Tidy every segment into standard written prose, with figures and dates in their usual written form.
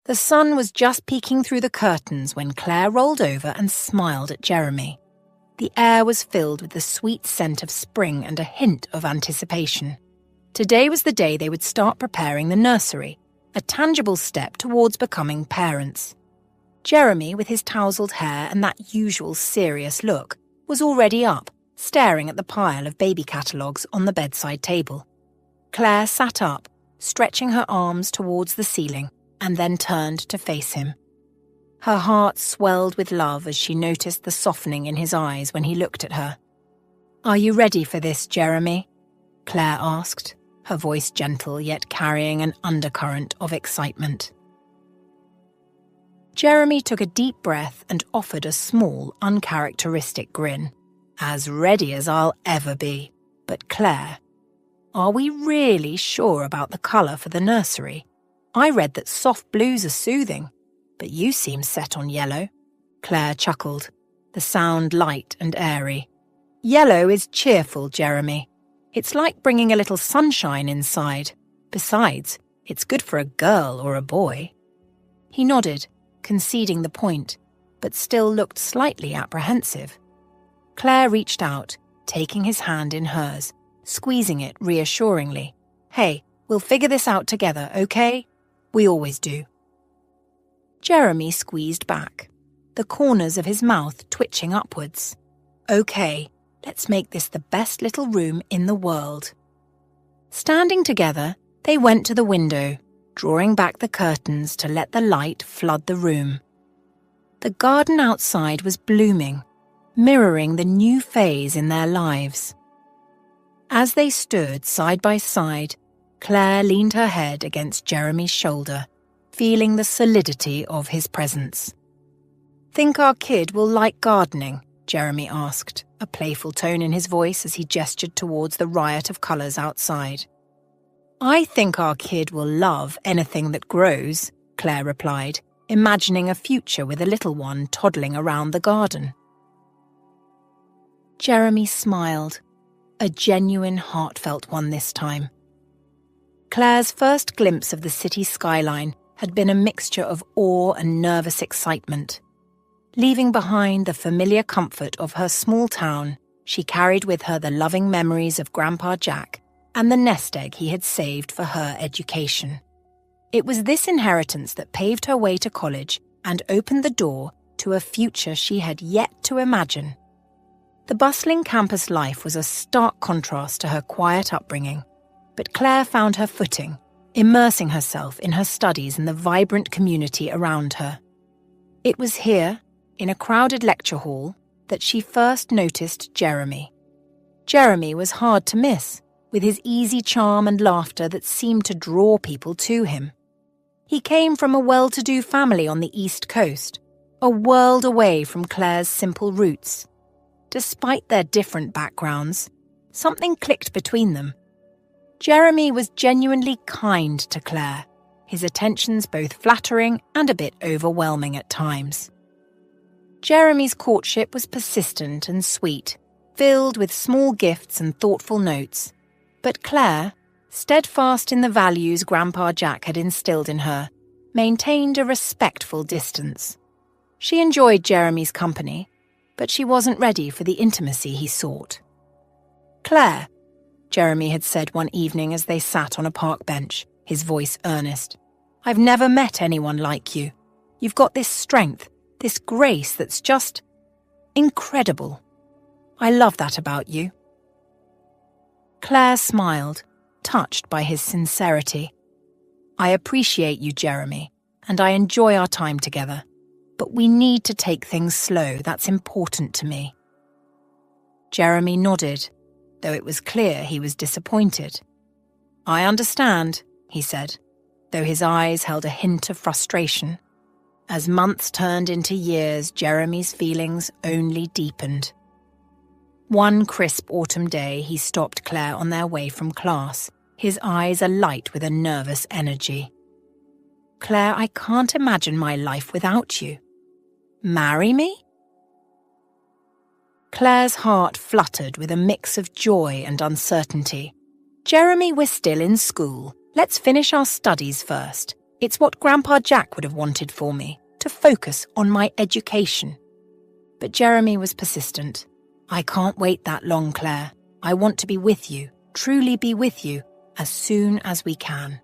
The sun was just peeking through the curtains when Claire rolled over and smiled at Jeremy. The air was filled with the sweet scent of spring and a hint of anticipation. Today was the day they would start preparing the nursery, a tangible step towards becoming parents. Jeremy, with his tousled hair and that usual serious look, was already up, staring at the pile of baby catalogues on the bedside table. Claire sat up, stretching her arms towards the ceiling, and then turned to face him. Her heart swelled with love as she noticed the softening in his eyes when he looked at her. "Are you ready for this, Jeremy?" Claire asked, her voice gentle yet carrying an undercurrent of excitement. Jeremy took a deep breath and offered a small, uncharacteristic grin. "As ready as I'll ever be. But Claire, are we really sure about the colour for the nursery? I read that soft blues are soothing, but you seem set on yellow." Claire chuckled, the sound light and airy. "Yellow is cheerful, Jeremy. It's like bringing a little sunshine inside. Besides, it's good for a girl or a boy." He nodded, conceding the point, but still looked slightly apprehensive. Claire reached out, taking his hand in hers, squeezing it reassuringly. "Hey, we'll figure this out together, okay? We always do." Jeremy squeezed back, the corners of his mouth twitching upwards. "Okay, let's make this the best little room in the world." Standing together, they went to the window, drawing back the curtains to let the light flood the room. The garden outside was blooming, mirroring the new phase in their lives. As they stood side by side, Claire leaned her head against Jeremy's shoulder, feeling the solidity of his presence. "Think our kid will like gardening?" Jeremy asked, a playful tone in his voice as he gestured towards the riot of colours outside. "I think our kid will love anything that grows," Claire replied, imagining a future with a little one toddling around the garden. Jeremy smiled, a genuine, heartfelt one this time. Claire's first glimpse of the city skyline had been a mixture of awe and nervous excitement. Leaving behind the familiar comfort of her small town, she carried with her the loving memories of Grandpa Jack and the nest egg he had saved for her education. It was this inheritance that paved her way to college and opened the door to a future she had yet to imagine. The bustling campus life was a stark contrast to her quiet upbringing, but Claire found her footing, immersing herself in her studies and the vibrant community around her. It was here, in a crowded lecture hall, that she first noticed Jeremy. Jeremy was hard to miss, with his easy charm and laughter that seemed to draw people to him. He came from a well-to-do family on the East Coast, a world away from Claire's simple roots. Despite their different backgrounds, something clicked between them. Jeremy was genuinely kind to Claire, his attentions both flattering and a bit overwhelming at times. Jeremy's courtship was persistent and sweet, filled with small gifts and thoughtful notes. But Claire, steadfast in the values Grandpa Jack had instilled in her, maintained a respectful distance. She enjoyed Jeremy's company, but she wasn't ready for the intimacy he sought. "Claire," Jeremy had said one evening as they sat on a park bench, his voice earnest, "I've never met anyone like you. You've got this strength, this grace that's just incredible. I love that about you." Claire smiled, touched by his sincerity. "I appreciate you, Jeremy, and I enjoy our time together. But we need to take things slow, that's important to me." Jeremy nodded, though it was clear he was disappointed. "I understand," he said, though his eyes held a hint of frustration. As months turned into years, Jeremy's feelings only deepened. One crisp autumn day, he stopped Claire on their way from class, his eyes alight with a nervous energy. "Claire, I can't imagine my life without you. Marry me?" Claire's heart fluttered with a mix of joy and uncertainty. "Jeremy, we're still in school. Let's finish our studies first. It's what Grandpa Jack would have wanted for me, to focus on my education. But Jeremy was persistent. I can't wait that long, Claire. I want to be with you, truly be with you, as soon as we can.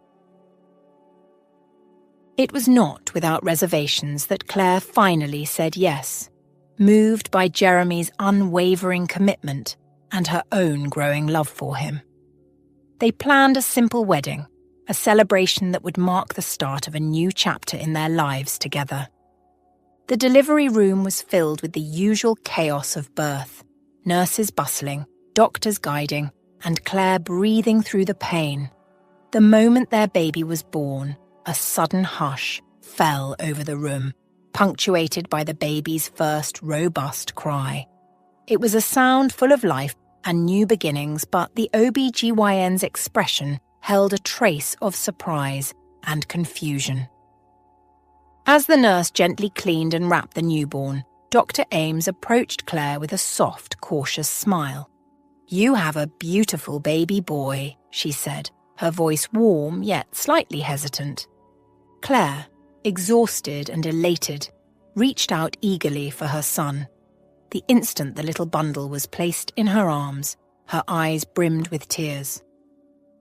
It was not without reservations that Claire finally said yes, moved by Jeremy's unwavering commitment and her own growing love for him. They planned a simple wedding, a celebration that would mark the start of a new chapter in their lives together. The delivery room was filled with the usual chaos of birth, nurses bustling, doctors guiding, and Claire breathing through the pain. The moment their baby was born, a sudden hush fell over the room, punctuated by the baby's first robust cry. It was a sound full of life and new beginnings, but the OB-GYN's expression held a trace of surprise and confusion. As the nurse gently cleaned and wrapped the newborn, Dr. Ames approached Claire with a soft, cautious smile. "You have a beautiful baby boy," she said, her voice warm yet slightly hesitant. Claire, exhausted and elated, reached out eagerly for her son. The instant the little bundle was placed in her arms, her eyes brimmed with tears.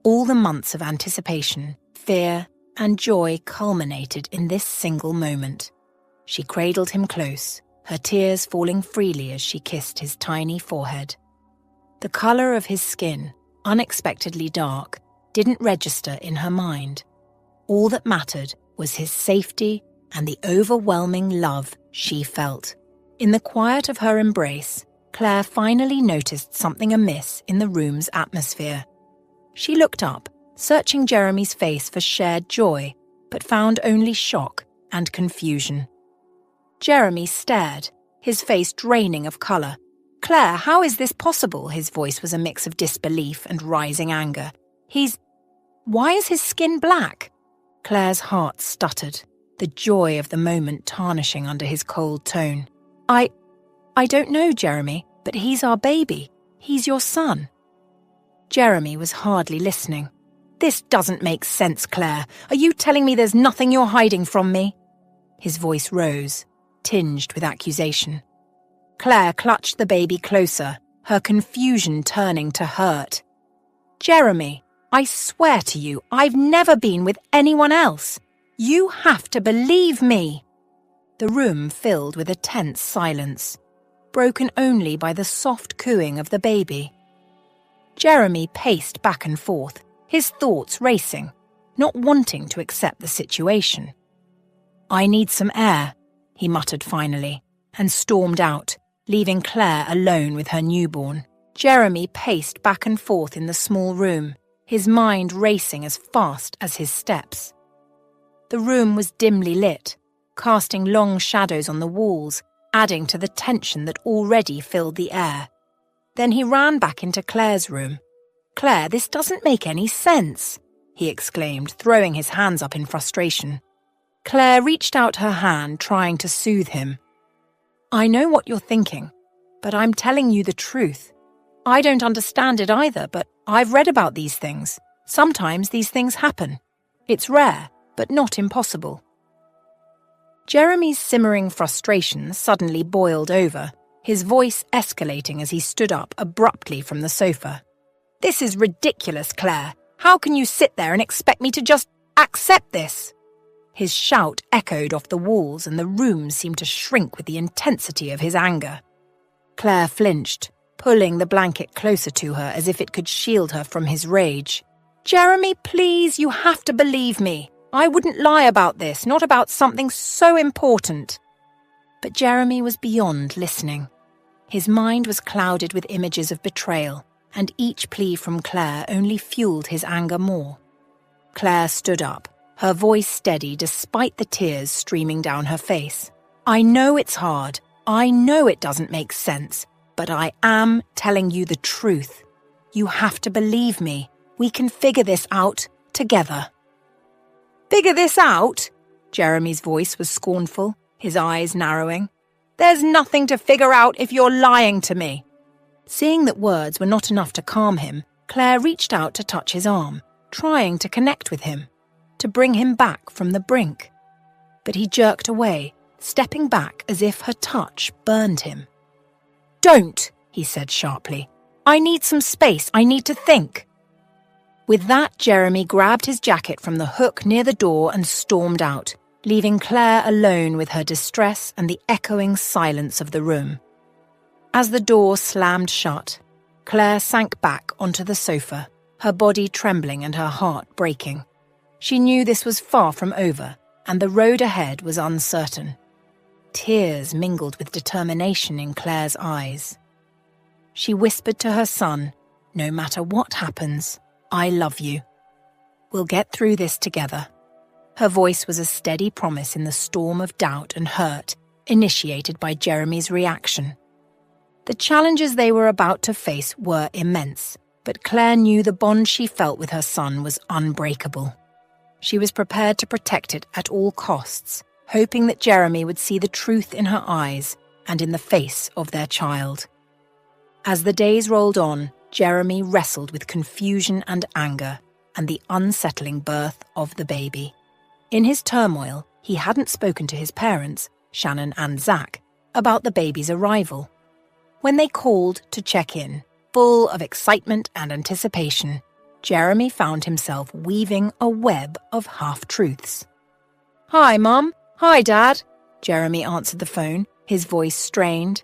All the months of anticipation, fear, and joy culminated in this single moment. She cradled him close, her tears falling freely as she kissed his tiny forehead. The colour of his skin, unexpectedly dark, didn't register in her mind. All that mattered was his safety and the overwhelming love she felt. In the quiet of her embrace, Claire finally noticed something amiss in the room's atmosphere. She looked up, searching Jeremy's face for shared joy, but found only shock and confusion. Jeremy stared, his face draining of colour. "Claire, how is this possible?" His voice was a mix of disbelief and rising anger. Why is his skin black?" Claire's heart stuttered, the joy of the moment tarnishing under his cold tone. I don't know, Jeremy, but he's our baby. He's your son." Jeremy was hardly listening. "This doesn't make sense, Claire. Are you telling me there's nothing you're hiding from me?" His voice rose, tinged with accusation. Claire clutched the baby closer, her confusion turning to hurt. "Jeremy, I swear to you, I've never been with anyone else. You have to believe me." The room filled with a tense silence, broken only by the soft cooing of the baby. Jeremy paced back and forth, his thoughts racing, not wanting to accept the situation. "I need some air," he muttered finally, and stormed out, leaving Claire alone with her newborn. Jeremy paced back and forth in the small room, his mind racing as fast as his steps. The room was dimly lit, casting long shadows on the walls, adding to the tension that already filled the air. Then he ran back into Claire's room. "Claire, this doesn't make any sense," he exclaimed, throwing his hands up in frustration. Claire reached out her hand, trying to soothe him. "I know what you're thinking, but I'm telling you the truth. I don't understand it either, but I've read about these things. Sometimes these things happen. It's rare, but not impossible." Jeremy's simmering frustration suddenly boiled over, his voice escalating as he stood up abruptly from the sofa. "This is ridiculous, Claire. How can you sit there and expect me to just accept this?" His shout echoed off the walls and the room seemed to shrink with the intensity of his anger. Claire flinched, pulling the blanket closer to her as if it could shield her from his rage. "Jeremy, please, you have to believe me. I wouldn't lie about this, not about something so important." But Jeremy was beyond listening. His mind was clouded with images of betrayal, and each plea from Claire only fueled his anger more. Claire stood up, her voice steady despite the tears streaming down her face. "I know it's hard. I know it doesn't make sense, but I am telling you the truth. You have to believe me. We can figure this out together." "Figure this out?" Jeremy's voice was scornful, his eyes narrowing. "There's nothing to figure out if you're lying to me." Seeing that words were not enough to calm him, Claire reached out to touch his arm, trying to connect with him. to bring him back from the brink. But he jerked away, stepping back as if her touch burned him. "Don't," he said sharply. "I need some space. I need to think." With that, Jeremy grabbed his jacket from the hook near the door and stormed out, leaving Claire alone with her distress and the echoing silence of the room. As the door slammed shut, Claire sank back onto the sofa, her body trembling and her heart breaking. She knew this was far from over, and the road ahead was uncertain. Tears mingled with determination in Claire's eyes. She whispered to her son, "No matter what happens, I love you. We'll get through this together." Her voice was a steady promise in the storm of doubt and hurt initiated by Jeremy's reaction. The challenges they were about to face were immense, but Claire knew the bond she felt with her son was unbreakable. She was prepared to protect it at all costs, hoping that Jeremy would see the truth in her eyes and in the face of their child. As the days rolled on, Jeremy wrestled with confusion and anger and the unsettling birth of the baby. In his turmoil, he hadn't spoken to his parents, Shannon and Zach, about the baby's arrival. When they called to check in, full of excitement and anticipation, Jeremy found himself weaving a web of half-truths. "Hi, Mum. Hi, Dad." Jeremy answered the phone, his voice strained.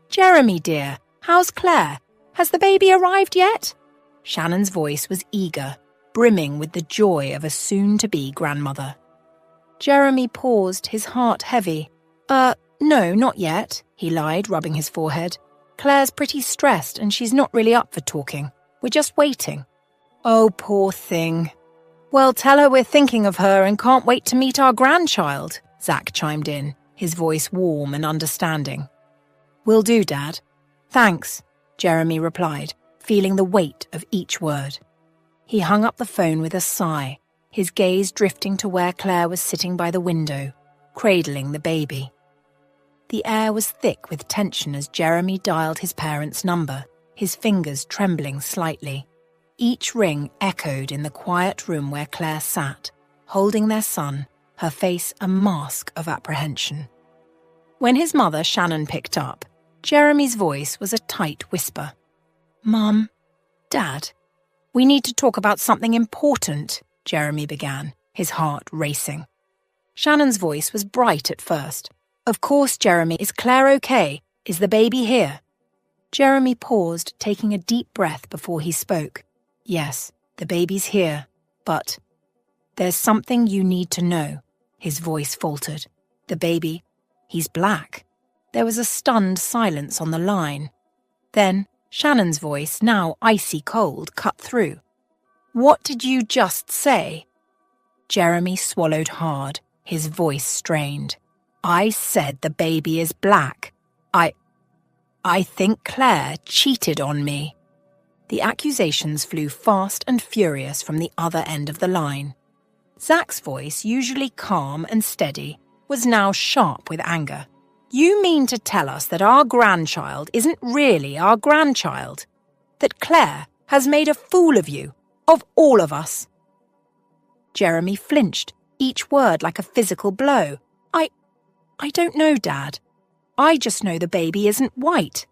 "Jeremy, dear, how's Claire? Has the baby arrived yet?" Shannon's voice was eager, brimming with the joy of a soon-to-be grandmother. Jeremy paused, his heart heavy. No, not yet," he lied, rubbing his forehead. "Claire's pretty stressed and she's not really up for talking. We're just waiting." "Oh, poor thing." "Well, tell her we're thinking of her and can't wait to meet our grandchild," Zach chimed in, his voice warm and understanding. "Will do, Dad." "Thanks," Jeremy replied, feeling the weight of each word. He hung up the phone with a sigh, his gaze drifting to where Claire was sitting by the window, cradling the baby. The air was thick with tension as Jeremy dialed his parents' number, his fingers trembling slightly. Each ring echoed in the quiet room where Claire sat, holding their son, her face a mask of apprehension. When his mother, Shannon, picked up, Jeremy's voice was a tight whisper. "Mum, Dad, we need to talk about something important," Jeremy began, his heart racing. Shannon's voice was bright at first. "Of course, Jeremy, is Claire okay? Is the baby here?" Jeremy paused, taking a deep breath before he spoke. "Yes, the baby's here, but there's something you need to know," his voice faltered. "The baby, he's black." There was a stunned silence on the line. Then Shannon's voice, now icy cold, cut through. "What did you just say?" Jeremy swallowed hard, his voice strained. "I said the baby is black. I think Claire cheated on me." The accusations flew fast and furious from the other end of the line. Zach's voice, usually calm and steady, was now sharp with anger. "You mean to tell us that our grandchild isn't really our grandchild? That Claire has made a fool of you, of all of us?" Jeremy flinched, each word like a physical blow. I don't know, Dad. I just know the baby isn't white."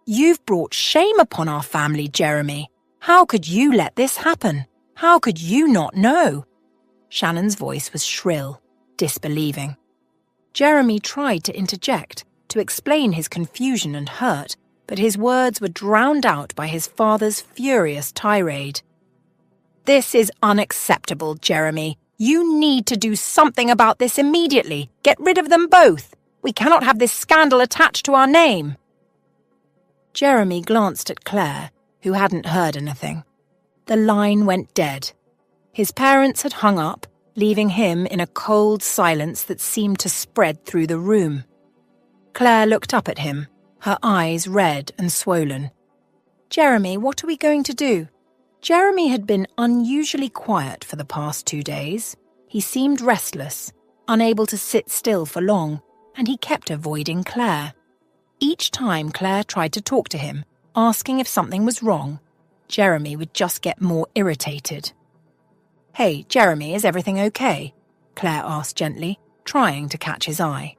"You've brought shame upon our family, Jeremy. How could you let this happen? How could you not know?" Shannon's voice was shrill, disbelieving. Jeremy tried to interject, to explain his confusion and hurt, but his words were drowned out by his father's furious tirade. "This is unacceptable, Jeremy. You need to do something about this immediately. Get rid of them both. We cannot have this scandal attached to our name." Jeremy glanced at Claire, who hadn't heard anything. The line went dead. His parents had hung up, leaving him in a cold silence that seemed to spread through the room. Claire looked up at him, her eyes red and swollen. "Jeremy, what are we going to do?" Jeremy had been unusually quiet for the past 2 days. He seemed restless, unable to sit still for long, and he kept avoiding Claire. Each time Claire tried to talk to him, asking if something was wrong, Jeremy would just get more irritated. "Hey, Jeremy, is everything okay?" Claire asked gently, trying to catch his eye.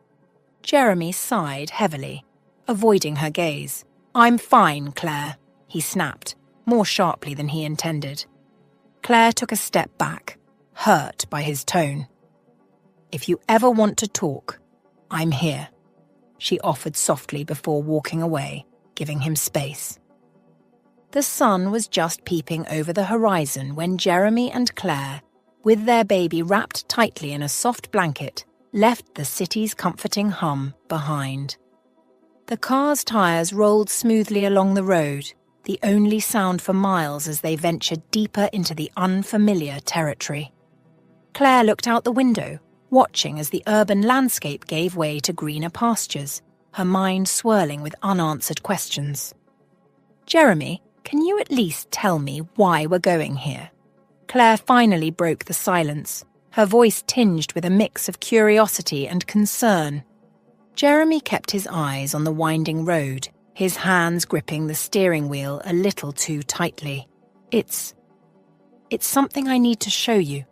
Jeremy sighed heavily, avoiding her gaze. "I'm fine, Claire," he snapped, more sharply than he intended. Claire took a step back, hurt by his tone. "If you ever want to talk, I'm here," she offered softly before walking away, giving him space. The sun was just peeping over the horizon when Jeremy and Claire, with their baby wrapped tightly in a soft blanket, left the city's comforting hum behind. The car's tires rolled smoothly along the road, the only sound for miles as they ventured deeper into the unfamiliar territory. Claire looked out the window, watching as the urban landscape gave way to greener pastures, her mind swirling with unanswered questions. "Jeremy, can you at least tell me why we're going here?" Claire finally broke the silence, her voice tinged with a mix of curiosity and concern. Jeremy kept his eyes on the winding road, his hands gripping the steering wheel a little too tightly. It's something I need to show you.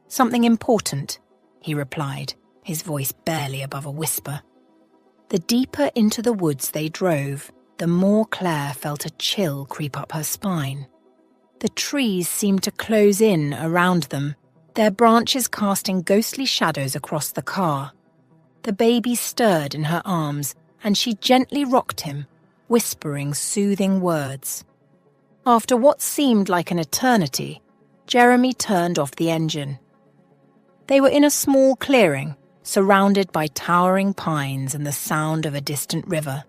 Something important," he replied, his voice barely above a whisper. The deeper into the woods they drove, the more Claire felt a chill creep up her spine. The trees seemed to close in around them, their branches casting ghostly shadows across the car. The baby stirred in her arms, and she gently rocked him, whispering soothing words. After what seemed like an eternity, Jeremy turned off the engine. They were in a small clearing, surrounded by towering pines and the sound of a distant river.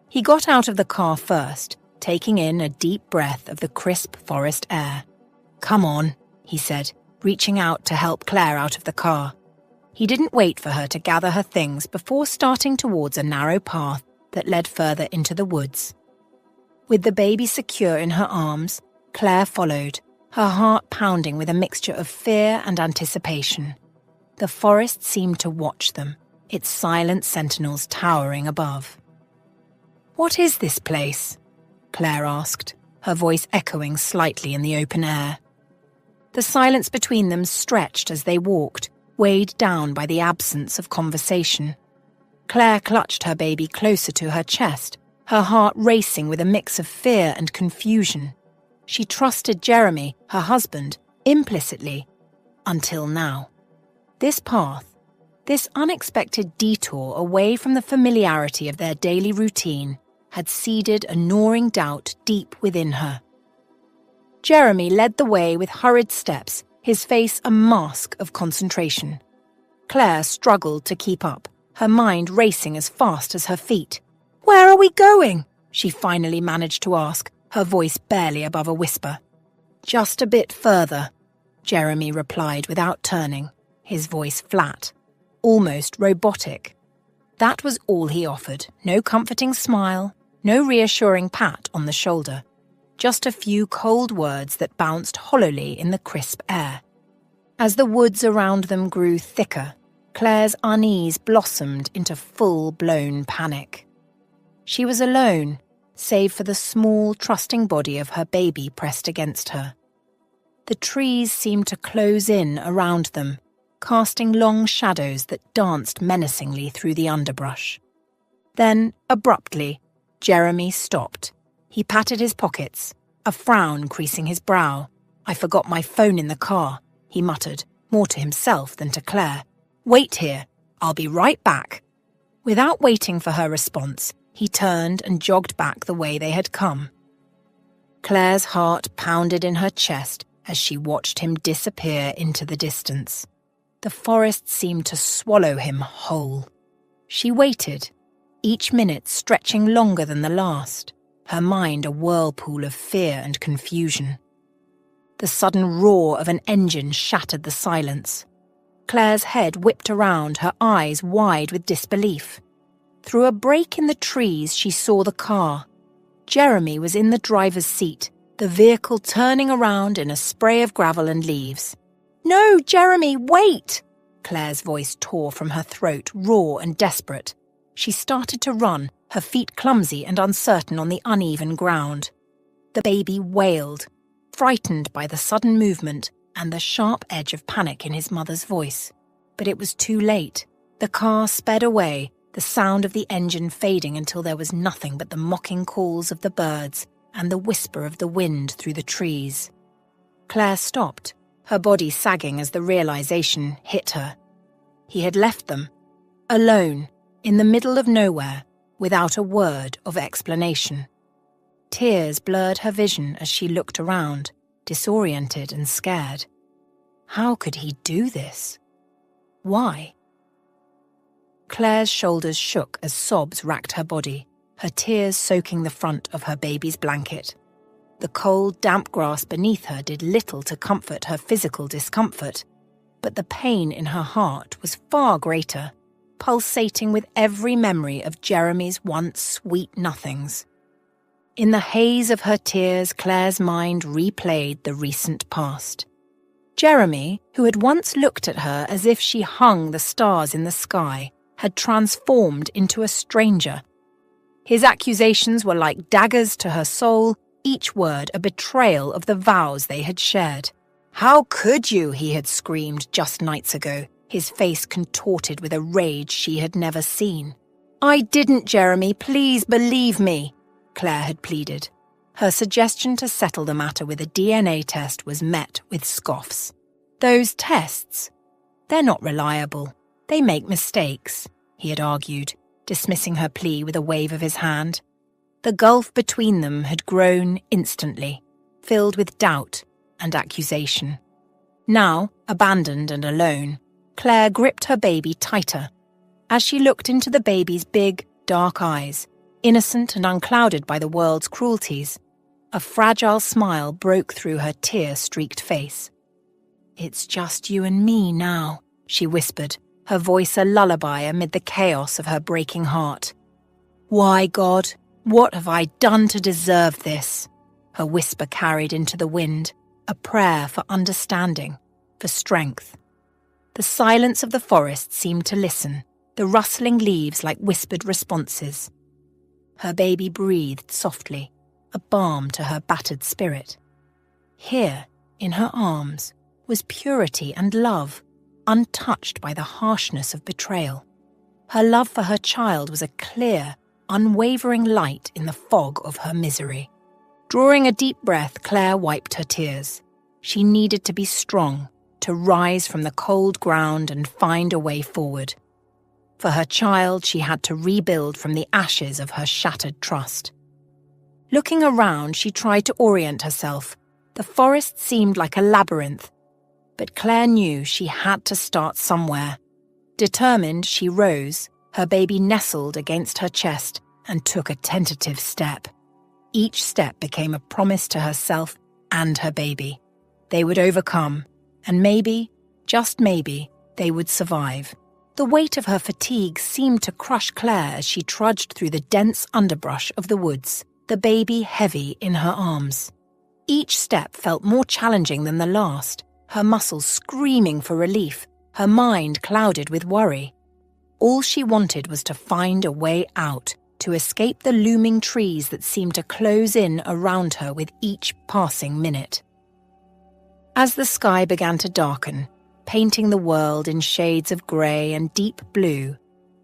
He got out of the car first, taking in a deep breath of the crisp forest air. "Come on," he said, reaching out to help Claire out of the car. He didn't wait for her to gather her things before starting towards a narrow path that led further into the woods. With the baby secure in her arms, Claire followed, her heart pounding with a mixture of fear and anticipation. The forest seemed to watch them, its silent sentinels towering above. "What is this place?" Claire asked, her voice echoing slightly in the open air. The silence between them stretched as they walked, weighed down by the absence of conversation. Claire clutched her baby closer to her chest, her heart racing with a mix of fear and confusion. She trusted Jeremy, her husband, implicitly, until now. This path, this unexpected detour away from the familiarity of their daily routine, had seeded a gnawing doubt deep within her. Jeremy led the way with hurried steps, his face a mask of concentration. Claire struggled to keep up, her mind racing as fast as her feet. "Where are we going?" she finally managed to ask, her voice barely above a whisper. "Just a bit further," Jeremy replied without turning, his voice flat, almost robotic. That was all he offered, no comforting smile, no reassuring pat on the shoulder. Just a few cold words that bounced hollowly in the crisp air. As the woods around them grew thicker, Claire's unease blossomed into full-blown panic. She was alone, save for the small, trusting body of her baby pressed against her. The trees seemed to close in around them, casting long shadows that danced menacingly through the underbrush. Then, abruptly, Jeremy stopped. He patted his pockets, a frown creasing his brow. "I forgot my phone in the car," he muttered, more to himself than to Claire. "Wait here. I'll be right back." Without waiting for her response, he turned and jogged back the way they had come. Claire's heart pounded in her chest as she watched him disappear into the distance. The forest seemed to swallow him whole. She waited, each minute stretching longer than the last, her mind a whirlpool of fear and confusion. The sudden roar of an engine shattered the silence. Claire's head whipped around, her eyes wide with disbelief. Through a break in the trees, she saw the car. Jeremy was in the driver's seat, the vehicle turning around in a spray of gravel and leaves. "No, Jeremy, wait!" Claire's voice tore from her throat, raw and desperate. She started to run, her feet clumsy and uncertain on the uneven ground. The baby wailed. Frightened by the sudden movement, and the sharp edge of panic in his mother's voice. But it was too late. The car sped away, the sound of the engine fading until there was nothing but the mocking calls of the birds and the whisper of the wind through the trees. Claire stopped, her body sagging as the realization hit her. He had left them, alone, in the middle of nowhere, without a word of explanation. Tears blurred her vision as she looked around, disoriented and scared. How could he do this? Why? Claire's shoulders shook as sobs racked her body, her tears soaking the front of her baby's blanket. The cold, damp grass beneath her did little to comfort her physical discomfort, but the pain in her heart was far greater, pulsating with every memory of Jeremy's once sweet nothings. In the haze of her tears, Claire's mind replayed the recent past. Jeremy, who had once looked at her as if she hung the stars in the sky, had transformed into a stranger. His accusations were like daggers to her soul, each word a betrayal of the vows they had shared. "How could you?" he had screamed just nights ago, his face contorted with a rage she had never seen. "I didn't, Jeremy, please believe me," Claire had pleaded. Her suggestion to settle the matter with a DNA test was met with scoffs. "Those tests? They're not reliable. They make mistakes," he had argued, dismissing her plea with a wave of his hand. The gulf between them had grown instantly, filled with doubt and accusation. Now, abandoned and alone, Claire gripped her baby tighter. As she looked into the baby's big, dark eyes, innocent and unclouded by the world's cruelties, a fragile smile broke through her tear-streaked face. "It's just you and me now," she whispered, her voice a lullaby amid the chaos of her breaking heart. "Why, God, what have I done to deserve this?" Her whisper carried into the wind, a prayer for understanding, for strength. The silence of the forest seemed to listen, the rustling leaves like whispered responses. Her baby breathed softly, a balm to her battered spirit. Here, in her arms, was purity and love, untouched by the harshness of betrayal. Her love for her child was a clear, unwavering light in the fog of her misery. Drawing a deep breath, Claire wiped her tears. She needed to be strong, to rise from the cold ground and find a way forward. For her child, she had to rebuild from the ashes of her shattered trust. Looking around, she tried to orient herself. The forest seemed like a labyrinth, but Claire knew she had to start somewhere. Determined, she rose, her baby nestled against her chest, and took a tentative step. Each step became a promise to herself and her baby. They would overcome, and maybe, just maybe, they would survive. The weight of her fatigue seemed to crush Claire as she trudged through the dense underbrush of the woods, the baby heavy in her arms. Each step felt more challenging than the last, her muscles screaming for relief, her mind clouded with worry. All she wanted was to find a way out, to escape the looming trees that seemed to close in around her with each passing minute. As the sky began to darken, painting the world in shades of grey and deep blue,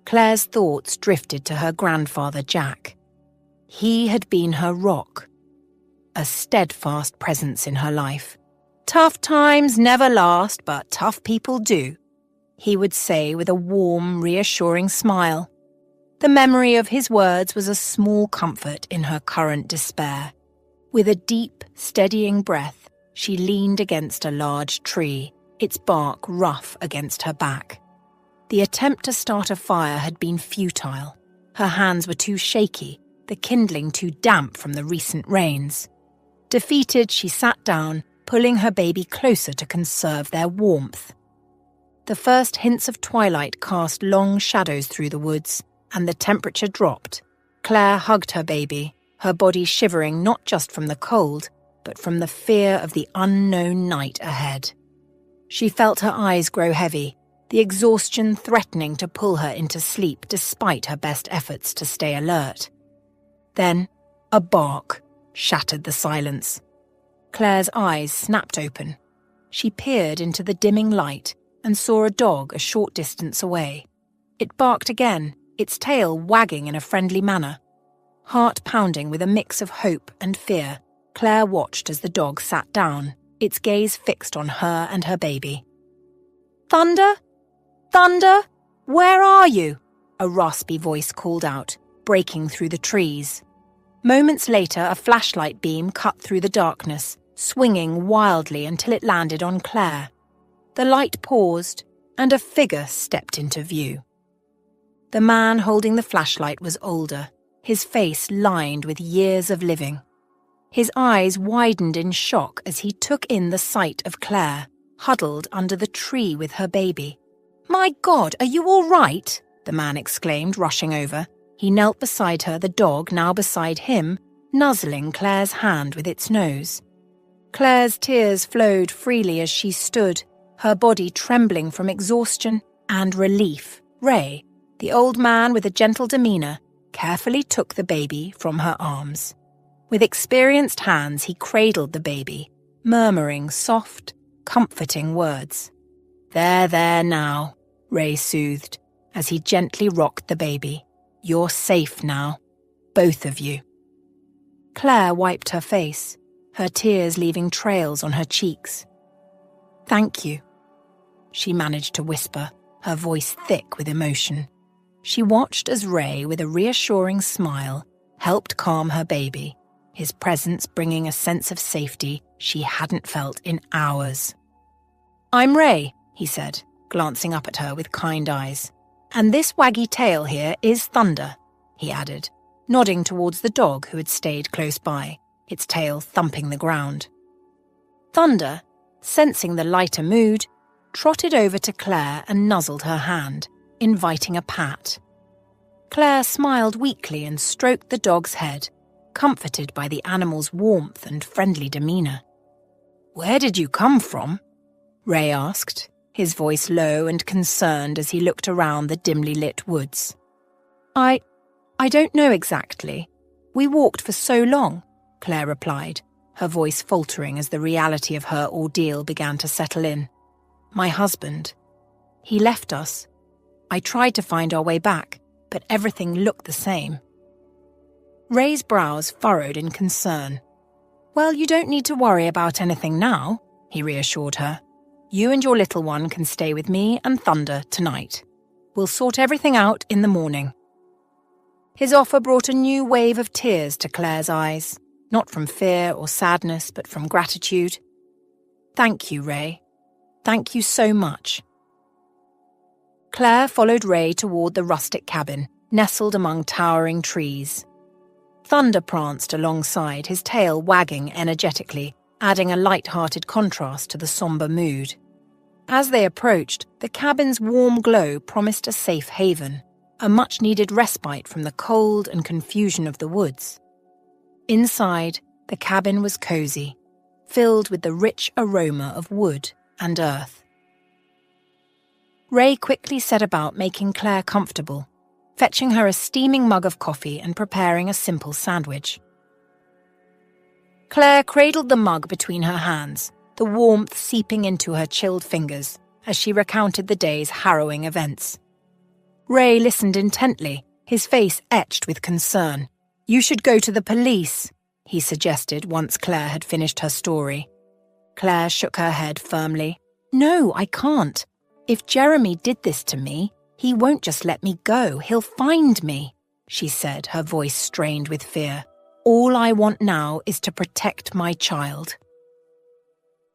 Claire's thoughts drifted to her grandfather Jack. He had been her rock, a steadfast presence in her life. "Tough times never last, but tough people do," he would say with a warm, reassuring smile. The memory of his words was a small comfort in her current despair. With a deep, steadying breath, she leaned against a large tree, its bark rough against her back. The attempt to start a fire had been futile. Her hands were too shaky, the kindling too damp from the recent rains. Defeated, she sat down, pulling her baby closer to conserve their warmth. The first hints of twilight cast long shadows through the woods, and the temperature dropped. Claire hugged her baby, her body shivering not just from the cold, but from the fear of the unknown night ahead. She felt her eyes grow heavy, the exhaustion threatening to pull her into sleep despite her best efforts to stay alert. Then, a bark shattered the silence. Claire's eyes snapped open. She peered into the dimming light and saw a dog a short distance away. It barked again, its tail wagging in a friendly manner. Heart pounding with a mix of hope and fear, Claire watched as the dog sat down, its gaze fixed on her and her baby. "Thunder? Thunder? Where are you?" a raspy voice called out, breaking through the trees. Moments later, a flashlight beam cut through the darkness, swinging wildly until it landed on Claire. The light paused, and a figure stepped into view. The man holding the flashlight was older, his face lined with years of living. His eyes widened in shock as he took in the sight of Claire, huddled under the tree with her baby. "My God, are you all right?" the man exclaimed, rushing over. He knelt beside her, the dog now beside him, nuzzling Claire's hand with its nose. Claire's tears flowed freely as she stood, her body trembling from exhaustion and relief. Ray, the old man with a gentle demeanour, carefully took the baby from her arms. With experienced hands, he cradled the baby, murmuring soft, comforting words. There now," Ray soothed, as he gently rocked the baby. "You're safe now, both of you." Claire wiped her face, her tears leaving trails on her cheeks. "Thank you," she managed to whisper, her voice thick with emotion. She watched as Ray, with a reassuring smile, helped calm her baby, his presence bringing a sense of safety she hadn't felt in hours. "I'm Ray," he said, glancing up at her with kind eyes. "And this waggy tail here is Thunder," he added, nodding towards the dog who had stayed close by, its tail thumping the ground. Thunder, sensing the lighter mood, trotted over to Claire and nuzzled her hand, inviting a pat. Claire smiled weakly and stroked the dog's head, comforted by the animal's warmth and friendly demeanour. "Where did you come from?" Ray asked, his voice low and concerned as he looked around the dimly lit woods. I don't know exactly. We walked for so long," Claire replied, her voice faltering as the reality of her ordeal began to settle in. "My husband. He left us. I tried to find our way back, but everything looked the same." Ray's brows furrowed in concern. "Well, you don't need to worry about anything now," he reassured her. "You and your little one can stay with me and Thunder tonight. We'll sort everything out in the morning." His offer brought a new wave of tears to Claire's eyes, not from fear or sadness, but from gratitude. "Thank you, Ray. Thank you so much." Claire followed Ray toward the rustic cabin, nestled among towering trees. Thunder pranced alongside, his tail wagging energetically, adding a light-hearted contrast to the somber mood. As they approached, the cabin's warm glow promised a safe haven, a much-needed respite from the cold and confusion of the woods. Inside, the cabin was cozy, filled with the rich aroma of wood and earth. Ray quickly set about making Claire comfortable, fetching her a steaming mug of coffee and preparing a simple sandwich. Claire cradled the mug between her hands, the warmth seeping into her chilled fingers as she recounted the day's harrowing events. Ray listened intently, his face etched with concern. "You should go to the police," he suggested once Claire had finished her story. Claire shook her head firmly. "No, I can't. If Jeremy did this to me, he won't just let me go. He'll find me," she said, her voice strained with fear. "All I want now is to protect my child."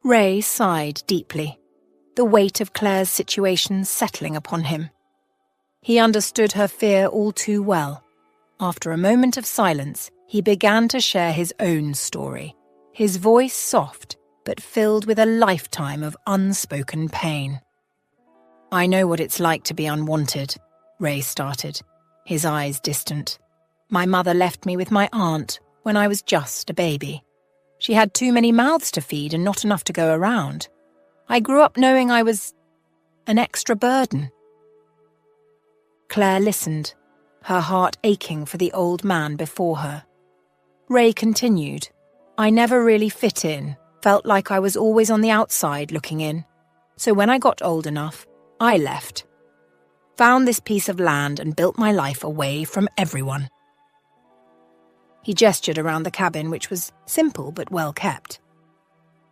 Ray sighed deeply, the weight of Claire's situation settling upon him. He understood her fear all too well. After a moment of silence, he began to share his own story, his voice soft but filled with a lifetime of unspoken pain. "I know what it's like to be unwanted," Ray started, his eyes distant. "My mother left me with my aunt when I was just a baby. She had too many mouths to feed and not enough to go around. I grew up knowing I was an extra burden." Claire listened, her heart aching for the old man before her. Ray continued, "I never really fit in, Felt like I was always on the outside looking in. So when I got old enough, I left. Found this piece of land and built my life away from everyone." He gestured around the cabin, which was simple but well kept.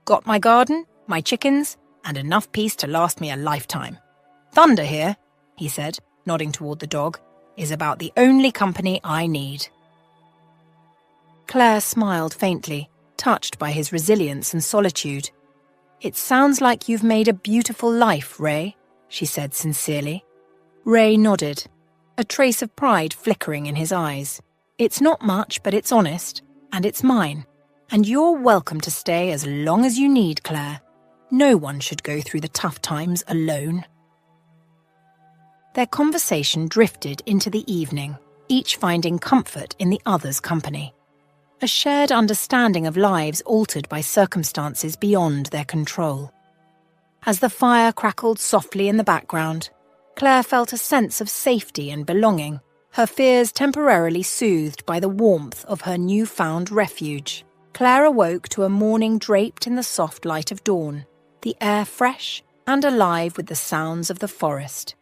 "Got my garden, my chickens, and enough peace to last me a lifetime. Thunder here," he said, nodding toward the dog, "is about the only company I need." Claire smiled faintly, touched by his resilience and solitude. "It sounds like you've made a beautiful life, Ray," she said sincerely. Ray nodded, a trace of pride flickering in his eyes. "It's not much, but it's honest, and it's mine. And you're welcome to stay as long as you need, Claire. No one should go through the tough times alone." Their conversation drifted into the evening, each finding comfort in the other's company. A shared understanding of lives altered by circumstances beyond their control. As the fire crackled softly in the background, Claire felt a sense of safety and belonging, her fears temporarily soothed by the warmth of her newfound refuge. Claire awoke to a morning draped in the soft light of dawn, the air fresh and alive with the sounds of the forest.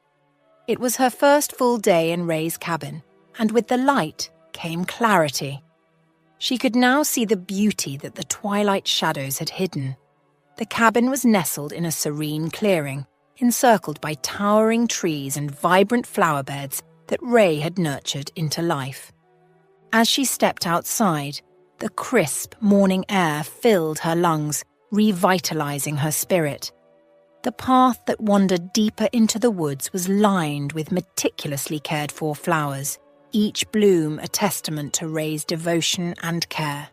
It was her first full day in Ray's cabin, and with the light came clarity. She could now see the beauty that the twilight shadows had hidden. The cabin was nestled in a serene clearing, encircled by towering trees and vibrant flower beds that Ray had nurtured into life. As she stepped outside, the crisp morning air filled her lungs, revitalizing her spirit. The path that wandered deeper into the woods was lined with meticulously cared-for flowers, each bloom a testament to Ray's devotion and care.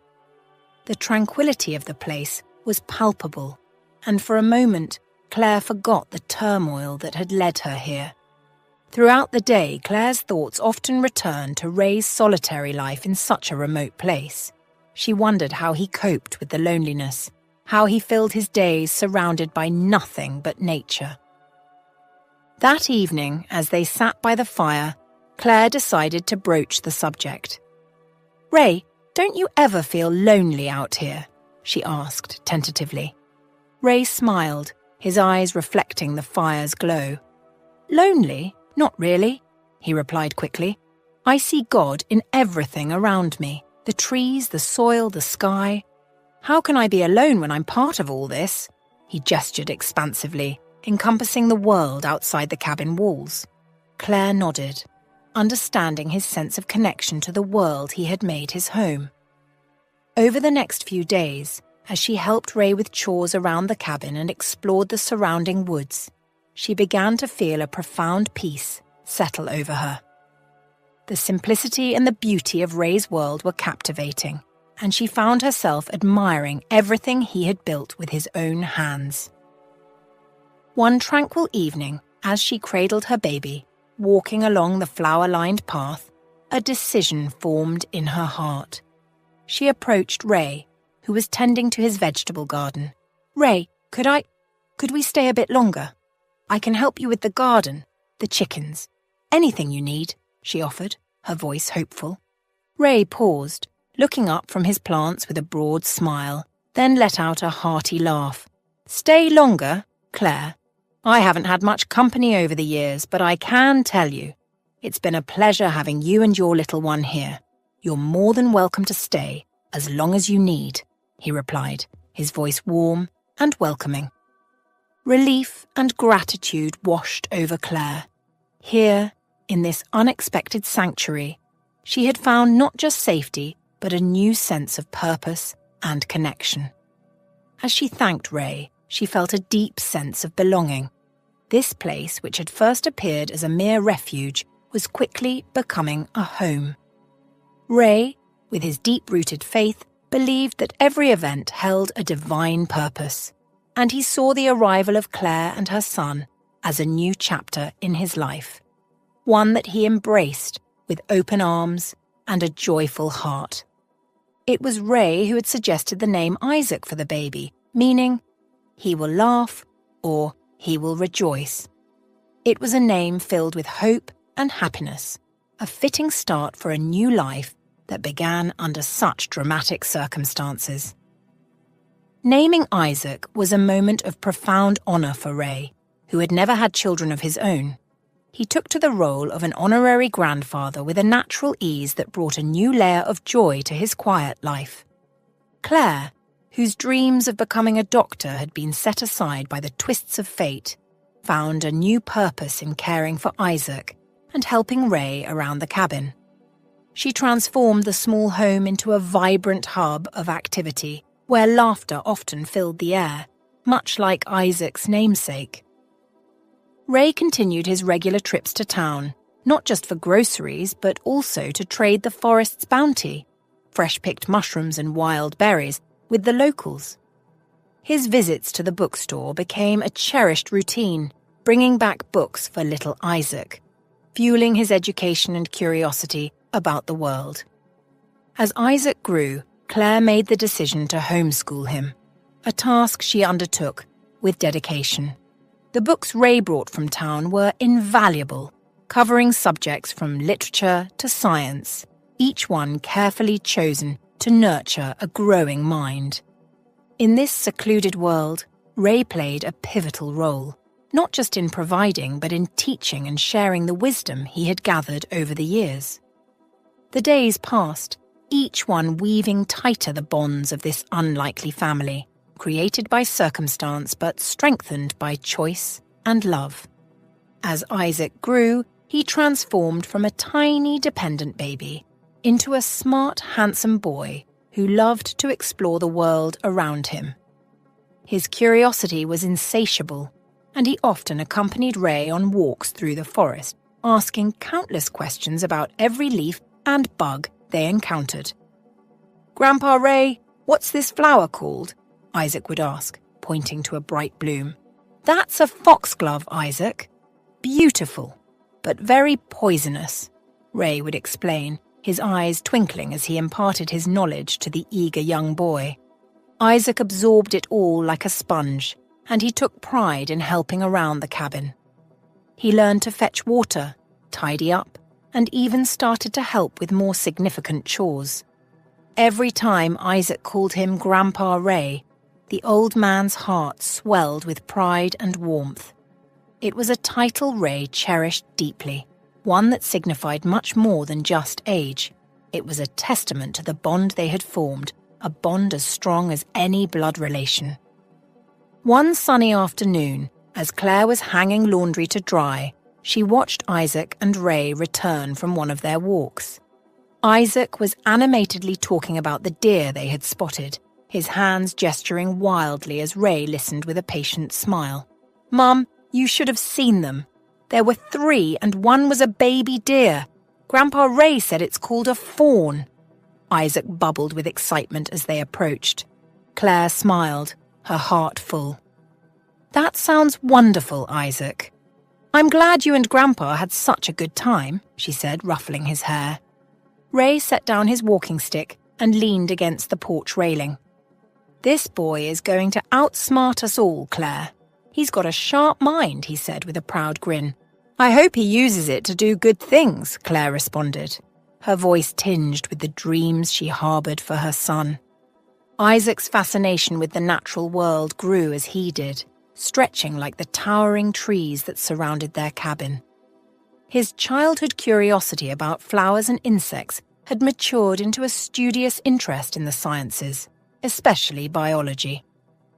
The tranquility of the place was palpable, and for a moment, Claire forgot the turmoil that had led her here. Throughout the day, Claire's thoughts often returned to Ray's solitary life in such a remote place. She wondered how he coped with the loneliness, how he filled his days surrounded by nothing but nature. That evening, as they sat by the fire, Claire decided to broach the subject. "Ray, don't you ever feel lonely out here?" she asked tentatively. Ray smiled, his eyes reflecting the fire's glow. "Lonely? Not really," he replied quickly. "I see God in everything around me, the trees, the soil, the sky. How can I be alone when I'm part of all this?" He gestured expansively, encompassing the world outside the cabin walls. Claire nodded, understanding his sense of connection to the world he had made his home. Over the next few days, as she helped Ray with chores around the cabin and explored the surrounding woods, she began to feel a profound peace settle over her. The simplicity and the beauty of Ray's world were captivating, and she found herself admiring everything he had built with his own hands. One tranquil evening, as she cradled her baby, walking along the flower-lined path, a decision formed in her heart. She approached Ray, who was tending to his vegetable garden. "Ray, could we stay a bit longer? I can help you with the garden, the chickens, anything you need," she offered, her voice hopeful. Ray paused, looking up from his plants with a broad smile, then let out a hearty laugh. "Stay longer, Claire? I haven't had much company over the years, but I can tell you, it's been a pleasure having you and your little one here. You're more than welcome to stay, as long as you need," he replied, his voice warm and welcoming. Relief and gratitude washed over Claire. Here, in this unexpected sanctuary, she had found not just safety, but a new sense of purpose and connection. As she thanked Ray, she felt a deep sense of belonging. This place, which had first appeared as a mere refuge, was quickly becoming a home. Ray, with his deep-rooted faith, believed that every event held a divine purpose, and he saw the arrival of Claire and her son as a new chapter in his life, one that he embraced with open arms and a joyful heart. It was Ray who had suggested the name Isaac for the baby, meaning, "He will laugh," or "He will rejoice." It was a name filled with hope and happiness, a fitting start for a new life that began under such dramatic circumstances. Naming Isaac was a moment of profound honor for Ray, who had never had children of his own. He took to the role of an honorary grandfather with a natural ease that brought a new layer of joy to his quiet life. Claire, whose dreams of becoming a doctor had been set aside by the twists of fate, found a new purpose in caring for Isaac and helping Ray around the cabin. She transformed the small home into a vibrant hub of activity where laughter often filled the air, much like Isaac's namesake. Ray continued his regular trips to town, not just for groceries, but also to trade the forest's bounty, fresh-picked mushrooms and wild berries, with the locals. His visits to the bookstore became a cherished routine, bringing back books for little Isaac, fueling his education and curiosity about the world. As Isaac grew, Claire made the decision to homeschool him, a task she undertook with dedication. The books Ray brought from town were invaluable, covering subjects from literature to science, each one carefully chosen to nurture a growing mind. In this secluded world, Ray played a pivotal role, not just in providing but in teaching and sharing the wisdom he had gathered over the years. The days passed, each one weaving tighter the bonds of this unlikely family, created by circumstance but strengthened by choice and love. As Isaac grew, he transformed from a tiny dependent baby into a smart, handsome boy who loved to explore the world around him. His curiosity was insatiable, and he often accompanied Ray on walks through the forest, asking countless questions about every leaf and bug they encountered. "Grandpa Ray, what's this flower called?" Isaac would ask, pointing to a bright bloom. "That's a foxglove, Isaac. Beautiful, but very poisonous," Ray would explain, his eyes twinkling as he imparted his knowledge to the eager young boy. Isaac absorbed it all like a sponge, and he took pride in helping around the cabin. He learned to fetch water, tidy up, and even started to help with more significant chores. Every time Isaac called him Grandpa Ray, the old man's heart swelled with pride and warmth. It was a title Ray cherished deeply, one that signified much more than just age. It was a testament to the bond they had formed, a bond as strong as any blood relation. One sunny afternoon, as Claire was hanging laundry to dry, she watched Isaac and Ray return from one of their walks. Isaac was animatedly talking about the deer they had spotted, his hands gesturing wildly as Ray listened with a patient smile. "Mum, you should have seen them. There were 3 and one was a baby deer. Grandpa Ray said it's called a fawn." Isaac bubbled with excitement as they approached. Claire smiled, her heart full. "That sounds wonderful, Isaac. I'm glad you and Grandpa had such a good time," she said, ruffling his hair. Ray set down his walking stick and leaned against the porch railing. "This boy is going to outsmart us all, Claire. He's got a sharp mind," he said with a proud grin. "I hope he uses it to do good things," Claire responded, her voice tinged with the dreams she harbored for her son. Isaac's fascination with the natural world grew as he did, stretching like the towering trees that surrounded their cabin. His childhood curiosity about flowers and insects had matured into a studious interest in the sciences, especially biology.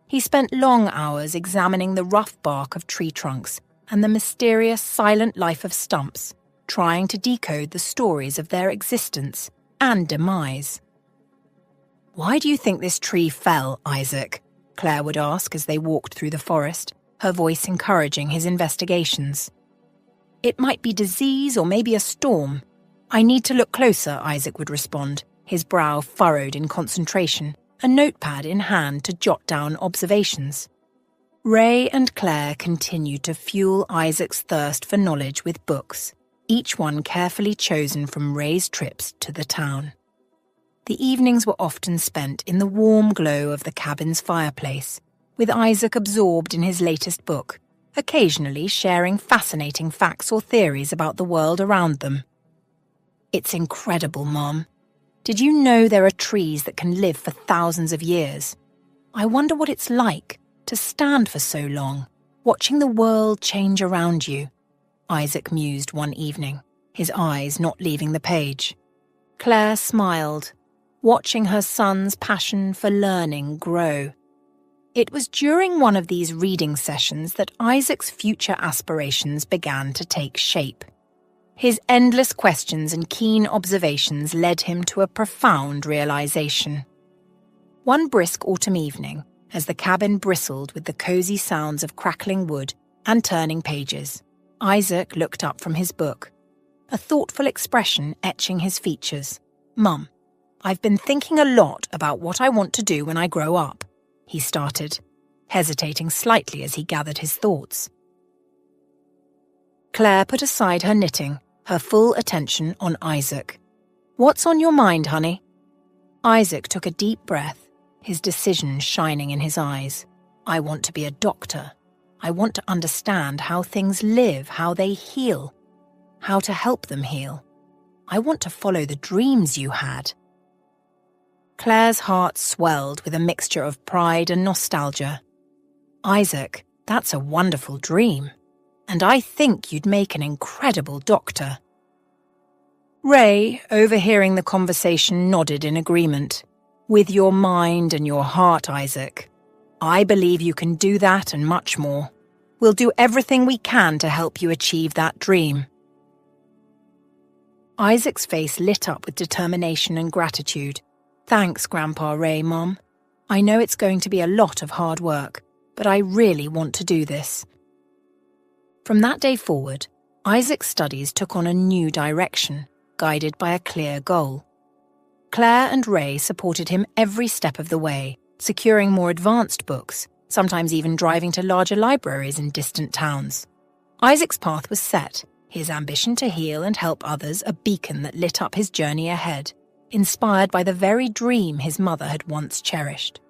He spent long hours examining the rough bark of tree trunks and the mysterious silent life of stumps, trying to decode the stories of their existence and demise. "Why do you think this tree fell, Isaac?" Claire would ask as they walked through the forest, her voice encouraging his investigations. "It might be disease or maybe a storm. I need to look closer," Isaac would respond, his brow furrowed in concentration, a notepad in hand to jot down observations. Ray and Claire continued to fuel Isaac's thirst for knowledge with books, each one carefully chosen from Ray's trips to the town. The evenings were often spent in the warm glow of the cabin's fireplace, with Isaac absorbed in his latest book, occasionally sharing fascinating facts or theories about the world around them. "It's incredible, Mom. Did you know there are trees that can live for thousands of years? I wonder what it's like to stand for so long, watching the world change around you, Isaac mused one evening, his eyes not leaving the page. Claire smiled, watching her son's passion for learning grow. It was during one of these reading sessions that Isaac's future aspirations began to take shape. His endless questions and keen observations led him to a profound realization. One brisk autumn evening, as the cabin bristled with the cozy sounds of crackling wood and turning pages, Isaac looked up from his book, a thoughtful expression etching his features. "Mum, I've been thinking a lot about what I want to do when I grow up," he started, hesitating slightly as he gathered his thoughts. Claire put aside her knitting, her full attention on Isaac. "What's on your mind, honey?" Isaac took a deep breath, his decision shining in his eyes. "I want to be a doctor. I want to understand how things live, how they heal, how to help them heal. I want to follow the dreams you had." Claire's heart swelled with a mixture of pride and nostalgia. "Isaac, that's a wonderful dream. And I think you'd make an incredible doctor." Ray, overhearing the conversation, nodded in agreement. "With your mind and your heart, Isaac. I believe you can do that and much more. We'll do everything we can to help you achieve that dream." Isaac's face lit up with determination and gratitude. "Thanks, Grandpa Ray, Mom. I know it's going to be a lot of hard work, but I really want to do this." From that day forward, Isaac's studies took on a new direction, guided by a clear goal. Claire and Ray supported him every step of the way, securing more advanced books, sometimes even driving to larger libraries in distant towns. Isaac's path was set, his ambition to heal and help others a beacon that lit up his journey ahead, inspired by the very dream his mother had once cherished.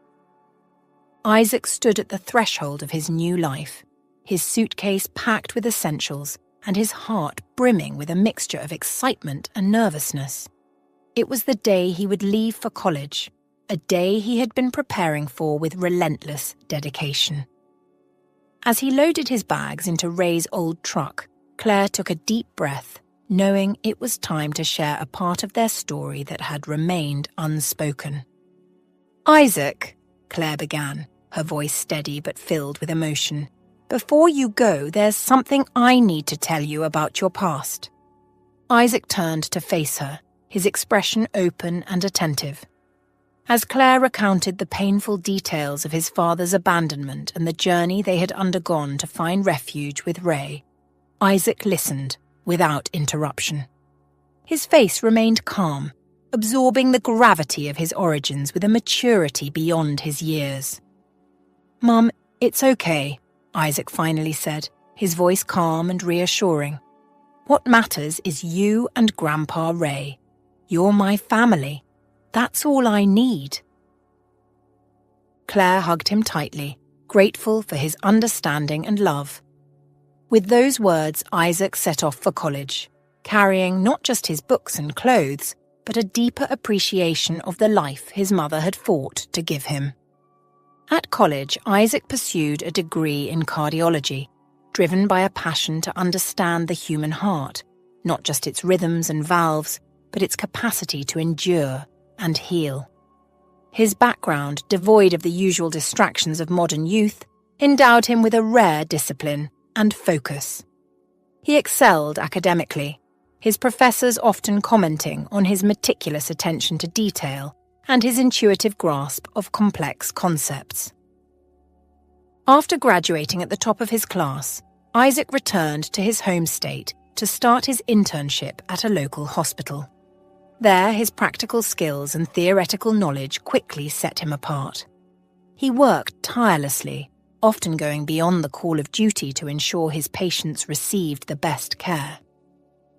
Isaac stood at the threshold of his new life, his suitcase packed with essentials and his heart brimming with a mixture of excitement and nervousness. It was the day he would leave for college, a day he had been preparing for with relentless dedication. As he loaded his bags into Ray's old truck, Claire took a deep breath, knowing it was time to share a part of their story that had remained unspoken. "Isaac," Claire began, her voice steady but filled with emotion, "before you go, there's something I need to tell you about your past." Isaac turned to face her, his expression open and attentive. As Claire recounted the painful details of his father's abandonment and the journey they had undergone to find refuge with Ray, Isaac listened without interruption. His face remained calm, absorbing the gravity of his origins with a maturity beyond his years. "Mum, it's okay," Isaac finally said, his voice calm and reassuring. "What matters is you and Grandpa Ray. You're my family. That's all I need." Claire hugged him tightly, grateful for his understanding and love. With those words, Isaac set off for college, carrying not just his books and clothes, but a deeper appreciation of the life his mother had fought to give him. At college, Isaac pursued a degree in cardiology, driven by a passion to understand the human heart, not just its rhythms and valves, but its capacity to endure and heal. His background, devoid of the usual distractions of modern youth, endowed him with a rare discipline and focus. He excelled academically, his professors often commenting on his meticulous attention to detail and his intuitive grasp of complex concepts. After graduating at the top of his class, Isaac returned to his home state to start his internship at a local hospital. There, his practical skills and theoretical knowledge quickly set him apart. He worked tirelessly, often going beyond the call of duty to ensure his patients received the best care.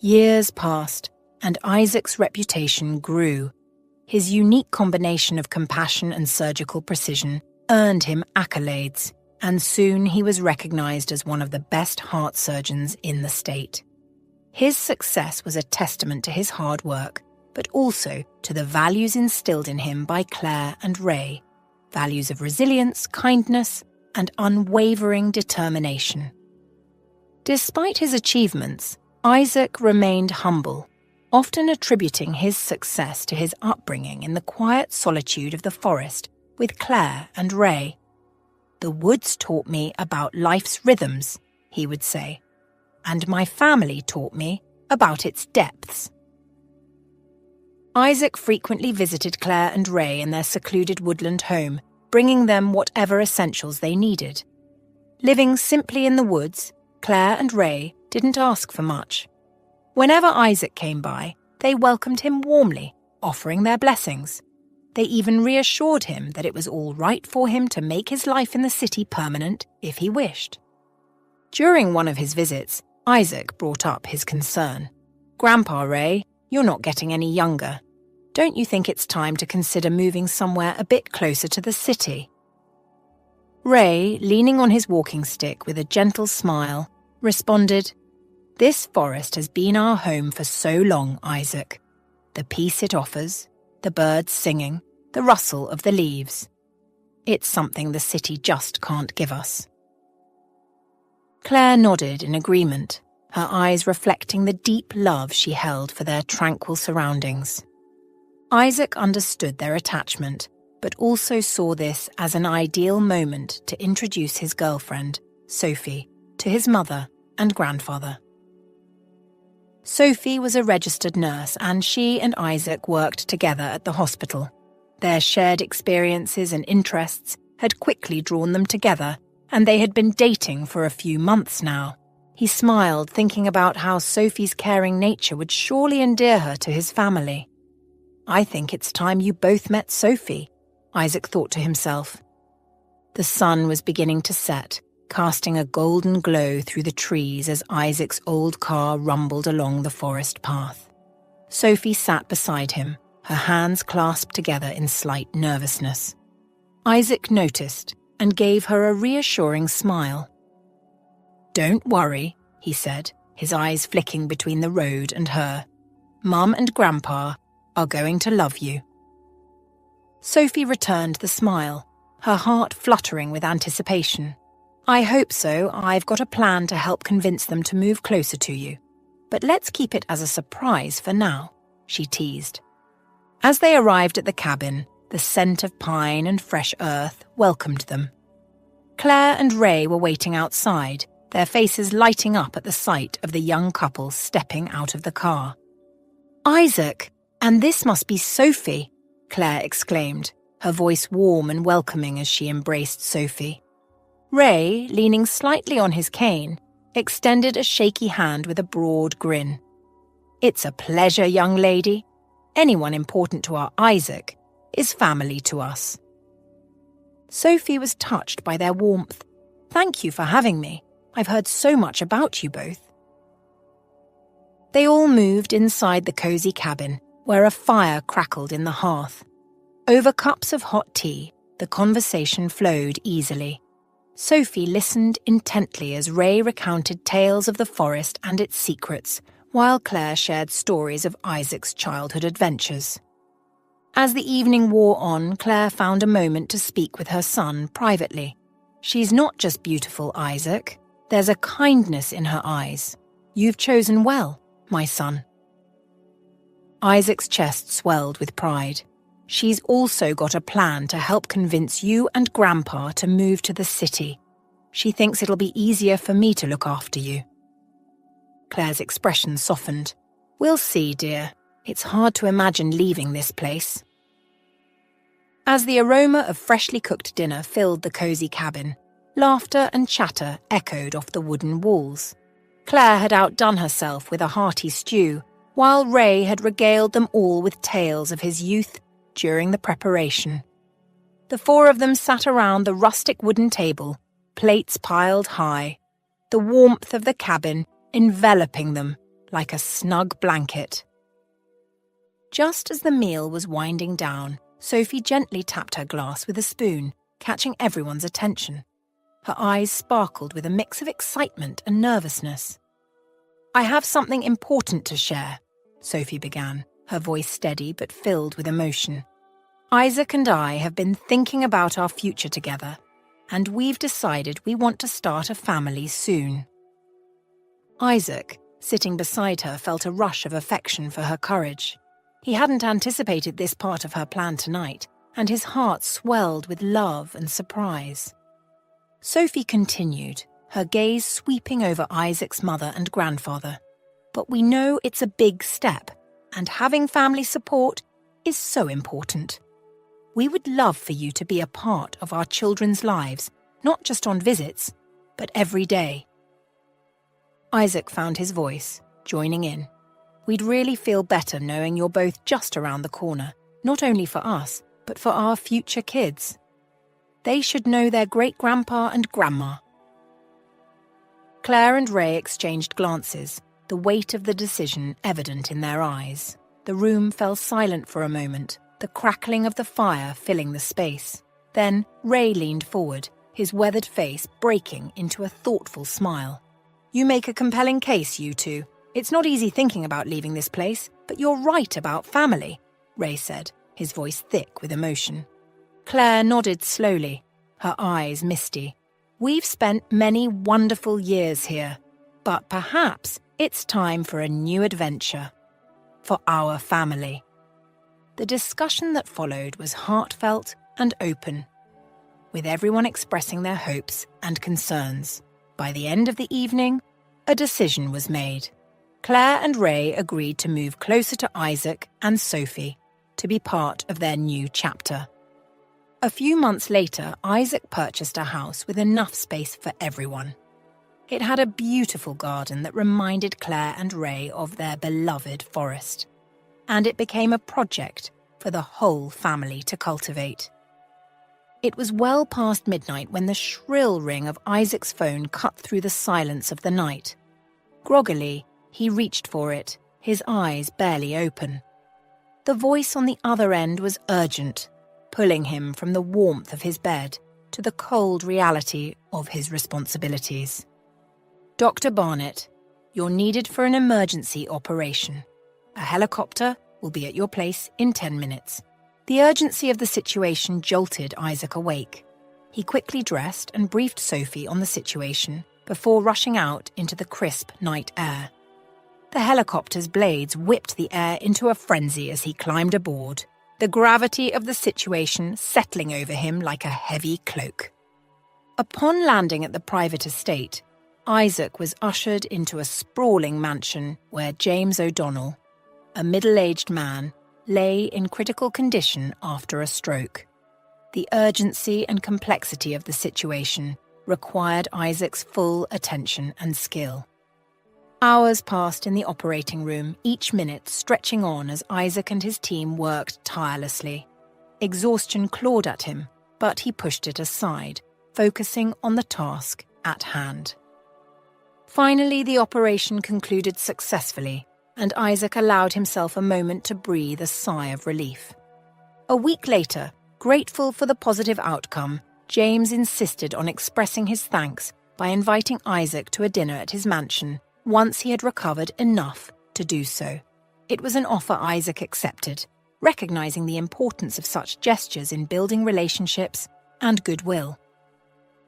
Years passed, and Isaac's reputation grew. His unique combination of compassion and surgical precision earned him accolades, and soon he was recognized as one of the best heart surgeons in the state. His success was a testament to his hard work, but also to the values instilled in him by Claire and Ray. values of resilience, kindness, and unwavering determination. Despite his achievements, Isaac remained humble, often attributing his success to his upbringing in the quiet solitude of the forest with Claire and Ray. "The woods taught me about life's rhythms," he would say, "and my family taught me about its depths." Isaac frequently visited Claire and Ray in their secluded woodland home, bringing them whatever essentials they needed. Living simply in the woods, Claire and Ray didn't ask for much. Whenever Isaac came by, they welcomed him warmly, offering their blessings. They even reassured him that it was all right for him to make his life in the city permanent if he wished. During one of his visits, Isaac brought up his concern. "Grandpa Ray, you're not getting any younger. Don't you think it's time to consider moving somewhere a bit closer to the city?" Ray, leaning on his walking stick with a gentle smile, responded, "This forest has been our home for so long, Isaac. The peace it offers, the birds singing, the rustle of the leaves. It's something the city just can't give us." Claire nodded in agreement, her eyes reflecting the deep love she held for their tranquil surroundings. Isaac understood their attachment, but also saw this as an ideal moment to introduce his girlfriend, Sophie, to his mother and grandfather. Sophie was a registered nurse, and she and Isaac worked together at the hospital. Their shared experiences and interests had quickly drawn them together, and they had been dating for a few months now. He smiled, thinking about how Sophie's caring nature would surely endear her to his family. "I think it's time you both met Sophie," Isaac thought to himself. The sun was beginning to set, casting a golden glow through the trees as Isaac's old car rumbled along the forest path. Sophie sat beside him, her hands clasped together in slight nervousness. Isaac noticed and gave her a reassuring smile. "Don't worry," he said, his eyes flicking between the road and her. "Mum and Grandpa are going to love you." Sophie returned the smile, her heart fluttering with anticipation. "I hope so. I've got a plan to help convince them to move closer to you. But let's keep it as a surprise for now," she teased. As they arrived at the cabin, the scent of pine and fresh earth welcomed them. Claire and Ray were waiting outside, their faces lighting up at the sight of the young couple stepping out of the car. "Isaac, and this must be Sophie," Claire exclaimed, her voice warm and welcoming as she embraced Sophie. Ray, leaning slightly on his cane, extended a shaky hand with a broad grin. "It's a pleasure, young lady. Anyone important to our Isaac is family to us." Sophie was touched by their warmth. "Thank you for having me. I've heard so much about you both." They all moved inside the cozy cabin, where a fire crackled in the hearth. Over cups of hot tea, the conversation flowed easily. Sophie listened intently as Ray recounted tales of the forest and its secrets, while Claire shared stories of Isaac's childhood adventures. As the evening wore on, Claire found a moment to speak with her son privately. "She's not just beautiful, Isaac. There's a kindness in her eyes. You've chosen well, my son." Isaac's chest swelled with pride. "She's also got a plan to help convince you and Grandpa to move to the city. She thinks it'll be easier for me to look after you." Claire's expression softened. "We'll see, dear. It's hard to imagine leaving this place." As the aroma of freshly cooked dinner filled the cozy cabin, laughter and chatter echoed off the wooden walls. Claire had outdone herself with a hearty stew, while Ray had regaled them all with tales of his youth during the preparation. The four of them sat around the rustic wooden table, plates piled high, the warmth of the cabin enveloping them like a snug blanket. Just as the meal was winding down, Sophie gently tapped her glass with a spoon, catching everyone's attention. Her eyes sparkled with a mix of excitement and nervousness. "I have something important to share," Sophie began, her voice steady but filled with emotion. Isaac and I have been thinking about our future together, and we've decided we want to start a family soon. Isaac, sitting beside her, felt a rush of affection for her courage. He hadn't anticipated this part of her plan tonight, and his heart swelled with love and surprise. Sophie continued, her gaze sweeping over Isaac's mother and grandfather. But we know it's a big step, and having family support is so important. We would love for you to be a part of our children's lives, not just on visits, but every day. Isaac found his voice, joining in. We'd really feel better knowing you're both just around the corner, not only for us, but for our future kids. They should know their great-grandpa and grandma. Claire and Ray exchanged glances, the weight of the decision evident in their eyes. The room fell silent for a moment, the crackling of the fire filling the space. Then Ray leaned forward, his weathered face breaking into a thoughtful smile. You make a compelling case, you two. It's not easy thinking about leaving this place, but you're right about family, Ray said, his voice thick with emotion. Claire nodded slowly, her eyes misty. We've spent many wonderful years here, but perhaps it's time for a new adventure. For our family. The discussion that followed was heartfelt and open, with everyone expressing their hopes and concerns. By the end of the evening, a decision was made. Claire and Ray agreed to move closer to Isaac and Sophie to be part of their new chapter. A few months later, Isaac purchased a house with enough space for everyone. It had a beautiful garden that reminded Claire and Ray of their beloved forest. And it became a project for the whole family to cultivate. It was well past midnight when the shrill ring of Isaac's phone cut through the silence of the night. Groggily, he reached for it, his eyes barely open. The voice on the other end was urgent, pulling him from the warmth of his bed to the cold reality of his responsibilities. Dr. Barnett, you're needed for an emergency operation. A helicopter will be at your place in 10 minutes. The urgency of the situation jolted Isaac awake. He quickly dressed and briefed Sophie on the situation before rushing out into the crisp night air. The helicopter's blades whipped the air into a frenzy as he climbed aboard, the gravity of the situation settling over him like a heavy cloak. Upon landing at the private estate, Isaac was ushered into a sprawling mansion where James O'Donnell, a middle-aged man, lay in critical condition after a stroke. The urgency and complexity of the situation required Isaac's full attention and skill. Hours passed in the operating room, each minute stretching on as Isaac and his team worked tirelessly. Exhaustion clawed at him, but he pushed it aside, focusing on the task at hand. Finally, the operation concluded successfully, and Isaac allowed himself a moment to breathe a sigh of relief. A week later, grateful for the positive outcome, James insisted on expressing his thanks by inviting Isaac to a dinner at his mansion once he had recovered enough to do so. It was an offer Isaac accepted, recognizing the importance of such gestures in building relationships and goodwill.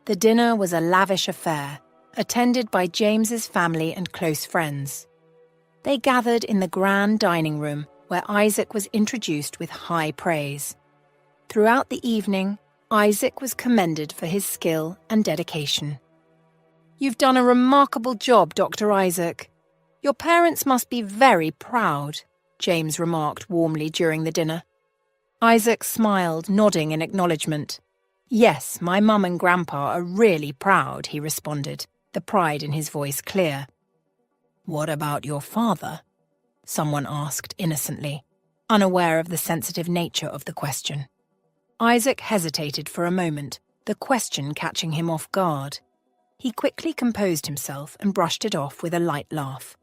The dinner was a lavish affair, attended by James's family and close friends. They gathered in the grand dining room where Isaac was introduced with high praise. Throughout the evening, Isaac was commended for his skill and dedication. You've done a remarkable job, Dr. Isaac. Your parents must be very proud, James remarked warmly during the dinner. Isaac smiled, nodding in acknowledgement. Yes, my mum and grandpa are really proud, he responded, the pride in his voice clear. What about your father? Someone asked innocently, unaware of the sensitive nature of the question. Isaac hesitated for a moment, the question catching him off guard. He quickly composed himself and brushed it off with a light laugh.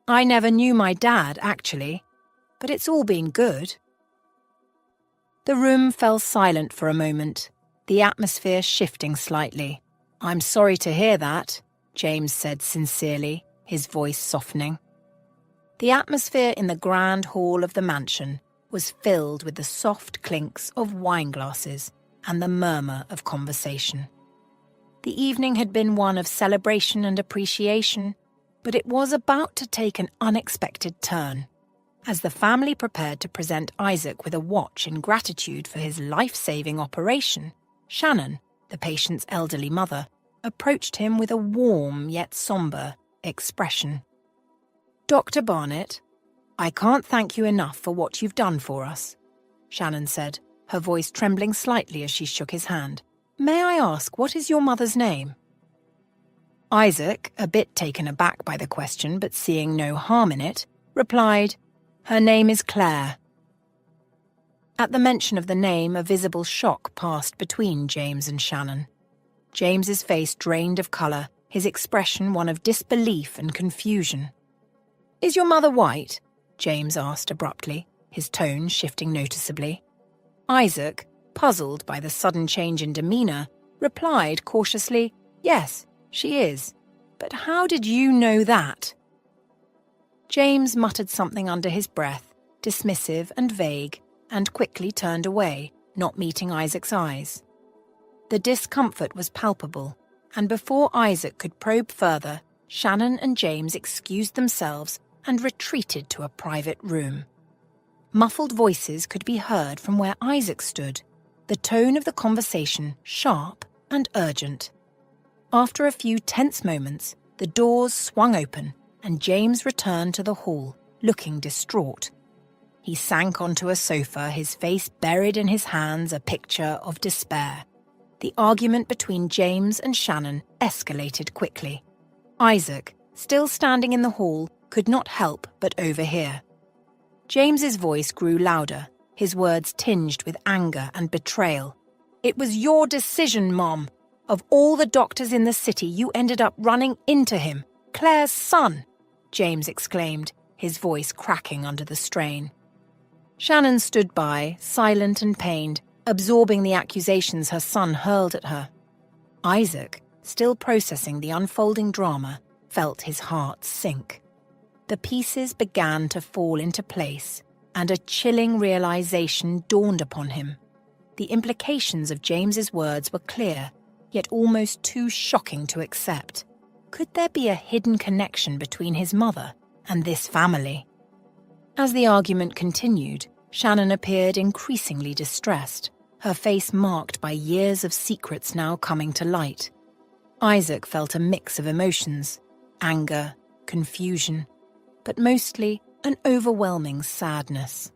I never knew my dad, actually, but it's all been good. The room fell silent for a moment, the atmosphere shifting slightly. I'm sorry to hear that, James said sincerely, his voice softening. The atmosphere in the grand hall of the mansion was filled with the soft clinks of wine glasses and the murmur of conversation. The evening had been one of celebration and appreciation, but it was about to take an unexpected turn. As the family prepared to present Isaac with a watch in gratitude for his life-saving operation, Shannon, the patient's elderly mother, approached him with a warm yet sombre expression. "Dr. Barnett, I can't thank you enough for what you've done for us," Shannon said, her voice trembling slightly as she shook his hand. "May I ask, what is your mother's name?" Isaac, a bit taken aback by the question but seeing no harm in it, replied, "Her name is Claire." At the mention of the name, a visible shock passed between James and Shannon. James's face drained of colour, his expression one of disbelief and confusion. "Is your mother white?" James asked abruptly, his tone shifting noticeably. Isaac, puzzled by the sudden change in demeanour, replied cautiously, "Yes, she is. But how did you know that?" James muttered something under his breath, dismissive and vague, and quickly turned away, not meeting Isaac's eyes. The discomfort was palpable, and before Isaac could probe further, Shannon and James excused themselves and retreated to a private room. Muffled voices could be heard from where Isaac stood, the tone of the conversation sharp and urgent. After a few tense moments, the doors swung open and James returned to the hall, looking distraught. He sank onto a sofa, his face buried in his hands, a picture of despair. The argument between James and Shannon escalated quickly. Isaac, still standing in the hall, could not help but overhear. James's voice grew louder, his words tinged with anger and betrayal. "It was your decision, Mom. Of all the doctors in the city, you ended up running into him, Claire's son," James exclaimed, his voice cracking under the strain. Shannon stood by, silent and pained, absorbing the accusations her son hurled at her. Isaac, still processing the unfolding drama, felt his heart sink. The pieces began to fall into place, and a chilling realization dawned upon him. The implications of James's words were clear, yet almost too shocking to accept. Could there be a hidden connection between his mother and this family? As the argument continued, Shannon appeared increasingly distressed, her face marked by years of secrets now coming to light. Isaac felt a mix of emotions, anger, confusion, but mostly an overwhelming sadness.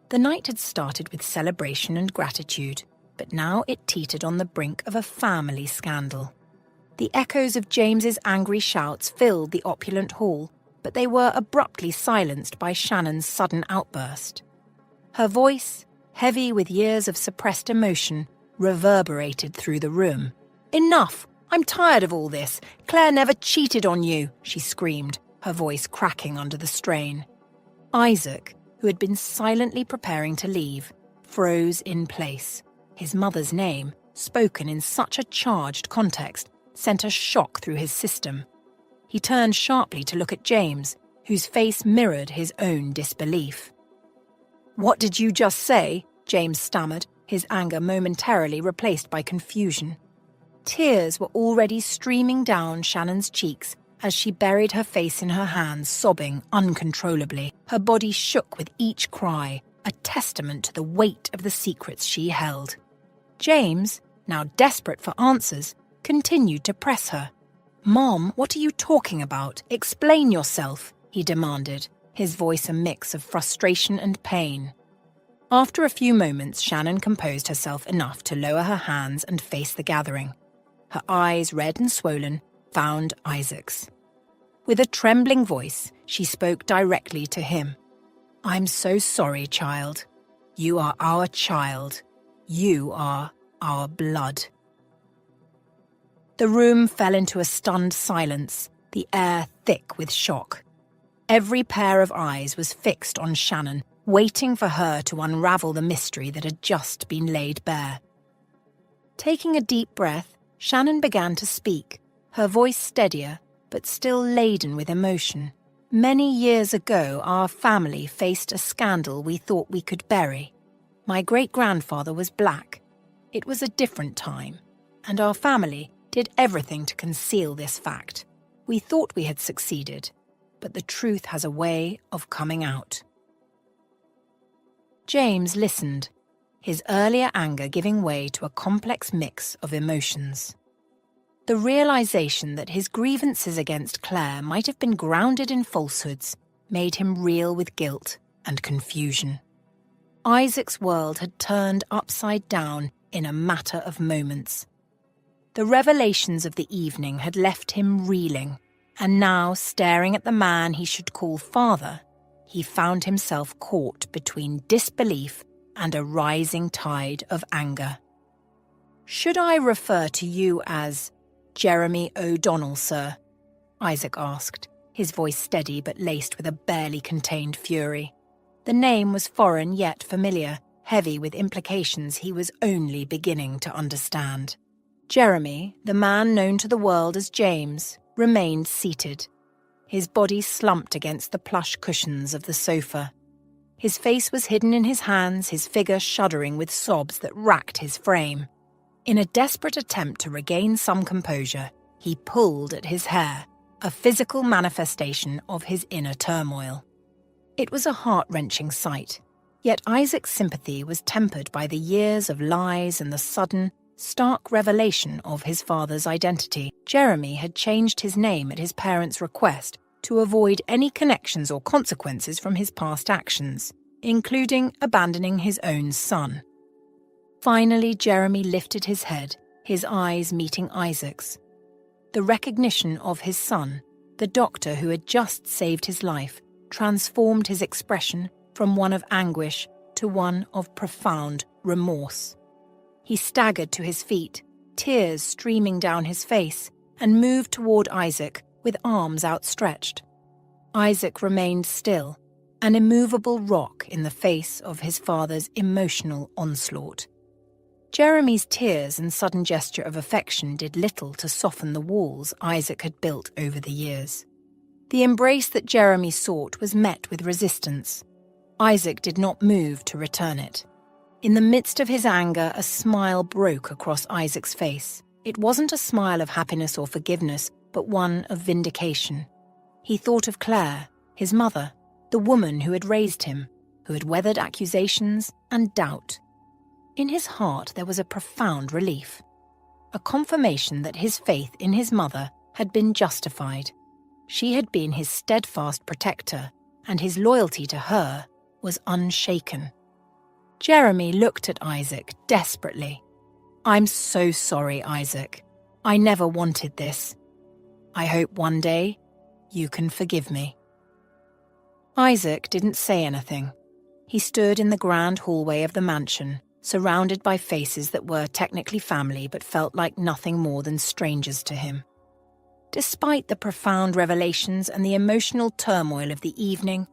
The night had started with celebration and gratitude, but now it teetered on the brink of a family scandal. The echoes of James's angry shouts filled the opulent hall, but they were abruptly silenced by Shannon's sudden outburst. Her voice, heavy with years of suppressed emotion, reverberated through the room. "Enough! I'm tired of all this! Claire never cheated on you!" she screamed, her voice cracking under the strain. Isaac, who had been silently preparing to leave, froze in place. His mother's name, spoken in such a charged context, sent a shock through his system. He turned sharply to look at James, whose face mirrored his own disbelief. "What did you just say?" James stammered, his anger momentarily replaced by confusion. Tears were already streaming down Shannon's cheeks as she buried her face in her hands, sobbing uncontrollably. Her body shook with each cry, a testament to the weight of the secrets she held. James, now desperate for answers, continued to press her. "Mom, what are you talking about? Explain yourself," he demanded, his voice a mix of frustration and pain. After a few moments, Shannon composed herself enough to lower her hands and face the gathering. Her eyes, red and swollen, found Isaac's. With a trembling voice, she spoke directly to him. "I'm so sorry, child. You are our child. You are our blood." The room fell into a stunned silence, the air thick with shock. Every pair of eyes was fixed on Shannon, waiting for her to unravel the mystery that had just been laid bare. Taking a deep breath, Shannon began to speak, her voice steadier, but still laden with emotion. Many years ago, our family faced a scandal we thought we could bury. My great-grandfather was black. It was a different time, and our family did everything to conceal this fact. We thought we had succeeded, but the truth has a way of coming out. James listened, his earlier anger giving way to a complex mix of emotions. The realization that his grievances against Claire might have been grounded in falsehoods made him reel with guilt and confusion. Isaac's world had turned upside down in a matter of moments. The revelations of the evening had left him reeling, and now, staring at the man he should call father, he found himself caught between disbelief and a rising tide of anger. "Should I refer to you as Jeremy O'Donnell, sir?" Isaac asked, his voice steady but laced with a barely contained fury. The name was foreign yet familiar, heavy with implications he was only beginning to understand. Jeremy, the man known to the world as James, remained seated. His body slumped against the plush cushions of the sofa. His face was hidden in his hands, his figure shuddering with sobs that racked his frame. In a desperate attempt to regain some composure, he pulled at his hair, a physical manifestation of his inner turmoil. It was a heart-wrenching sight, yet Isaac's sympathy was tempered by the years of lies and the sudden, stark revelation of his father's identity. Jeremy had changed his name at his parents' request to avoid any connections or consequences from his past actions, including abandoning his own son. Finally, Jeremy lifted his head, his eyes meeting Isaac's. The recognition of his son, the doctor who had just saved his life, transformed his expression from one of anguish to one of profound remorse. He staggered to his feet, tears streaming down his face, and moved toward Isaac with arms outstretched. Isaac remained still, an immovable rock in the face of his father's emotional onslaught. Jeremy's tears and sudden gesture of affection did little to soften the walls Isaac had built over the years. The embrace that Jeremy sought was met with resistance. Isaac did not move to return it. In the midst of his anger, a smile broke across Isaac's face. It wasn't a smile of happiness or forgiveness, but one of vindication. He thought of Claire, his mother, the woman who had raised him, who had weathered accusations and doubt. In his heart there was a profound relief, a confirmation that his faith in his mother had been justified. She had been his steadfast protector, and his loyalty to her was unshaken. Jeremy looked at Isaac desperately. "I'm so sorry, Isaac. I never wanted this. I hope one day you can forgive me." Isaac didn't say anything. He stood in the grand hallway of the mansion, surrounded by faces that were technically family but felt like nothing more than strangers to him. Despite the profound revelations and the emotional turmoil of the evening,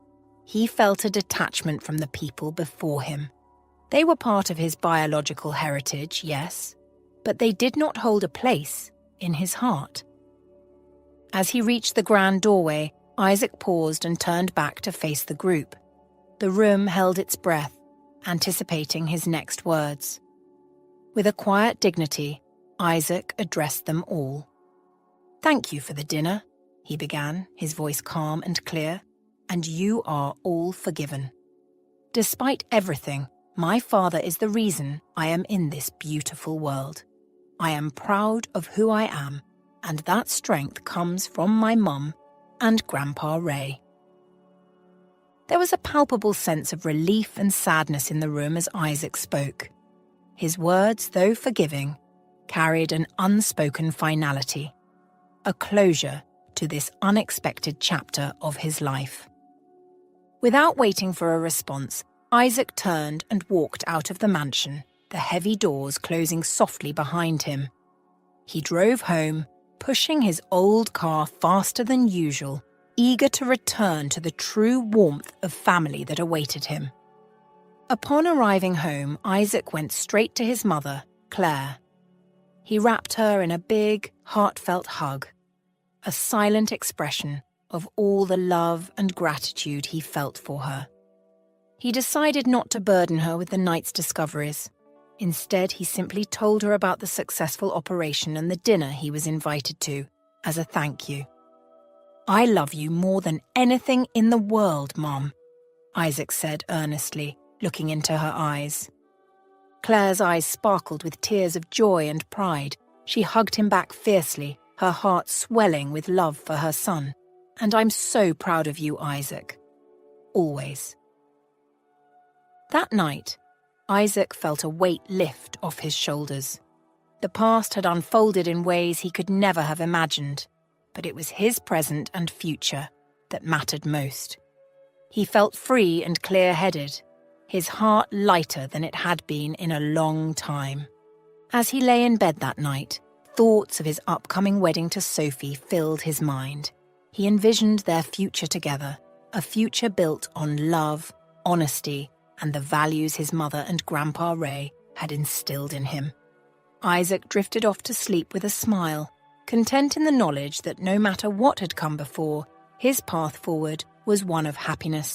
he felt a detachment from the people before him. They were part of his biological heritage, yes, but they did not hold a place in his heart. As he reached the grand doorway, Isaac paused and turned back to face the group. The room held its breath, anticipating his next words. With a quiet dignity, Isaac addressed them all. "Thank you for the dinner," he began, his voice calm and clear, "and you are all forgiven. Despite everything, my father is the reason I am in this beautiful world. I am proud of who I am, and that strength comes from my mum and Grandpa Ray." There was a palpable sense of relief and sadness in the room as Isaac spoke. His words, though forgiving, carried an unspoken finality, a closure to this unexpected chapter of his life. Without waiting for a response, Isaac turned and walked out of the mansion, the heavy doors closing softly behind him. He drove home, pushing his old car faster than usual, eager to return to the true warmth of family that awaited him. Upon arriving home, Isaac went straight to his mother, Claire. He wrapped her in a big, heartfelt hug, a silent expression of all the love and gratitude he felt for her. He decided not to burden her with the night's discoveries. Instead, he simply told her about the successful operation and the dinner he was invited to, as a thank you. "I love you more than anything in the world, Mom," Isaac said earnestly, looking into her eyes. Claire's eyes sparkled with tears of joy and pride. She hugged him back fiercely, her heart swelling with love for her son. "And I'm so proud of you, Isaac. Always." That night, Isaac felt a weight lift off his shoulders. The past had unfolded in ways he could never have imagined, but it was his present and future that mattered most. He felt free and clear-headed, his heart lighter than it had been in a long time. As he lay in bed that night, thoughts of his upcoming wedding to Sophie filled his mind. He envisioned their future together, a future built on love, honesty, and the values his mother and Grandpa Ray had instilled in him. Isaac drifted off to sleep with a smile, content in the knowledge that no matter what had come before, his path forward was one of happiness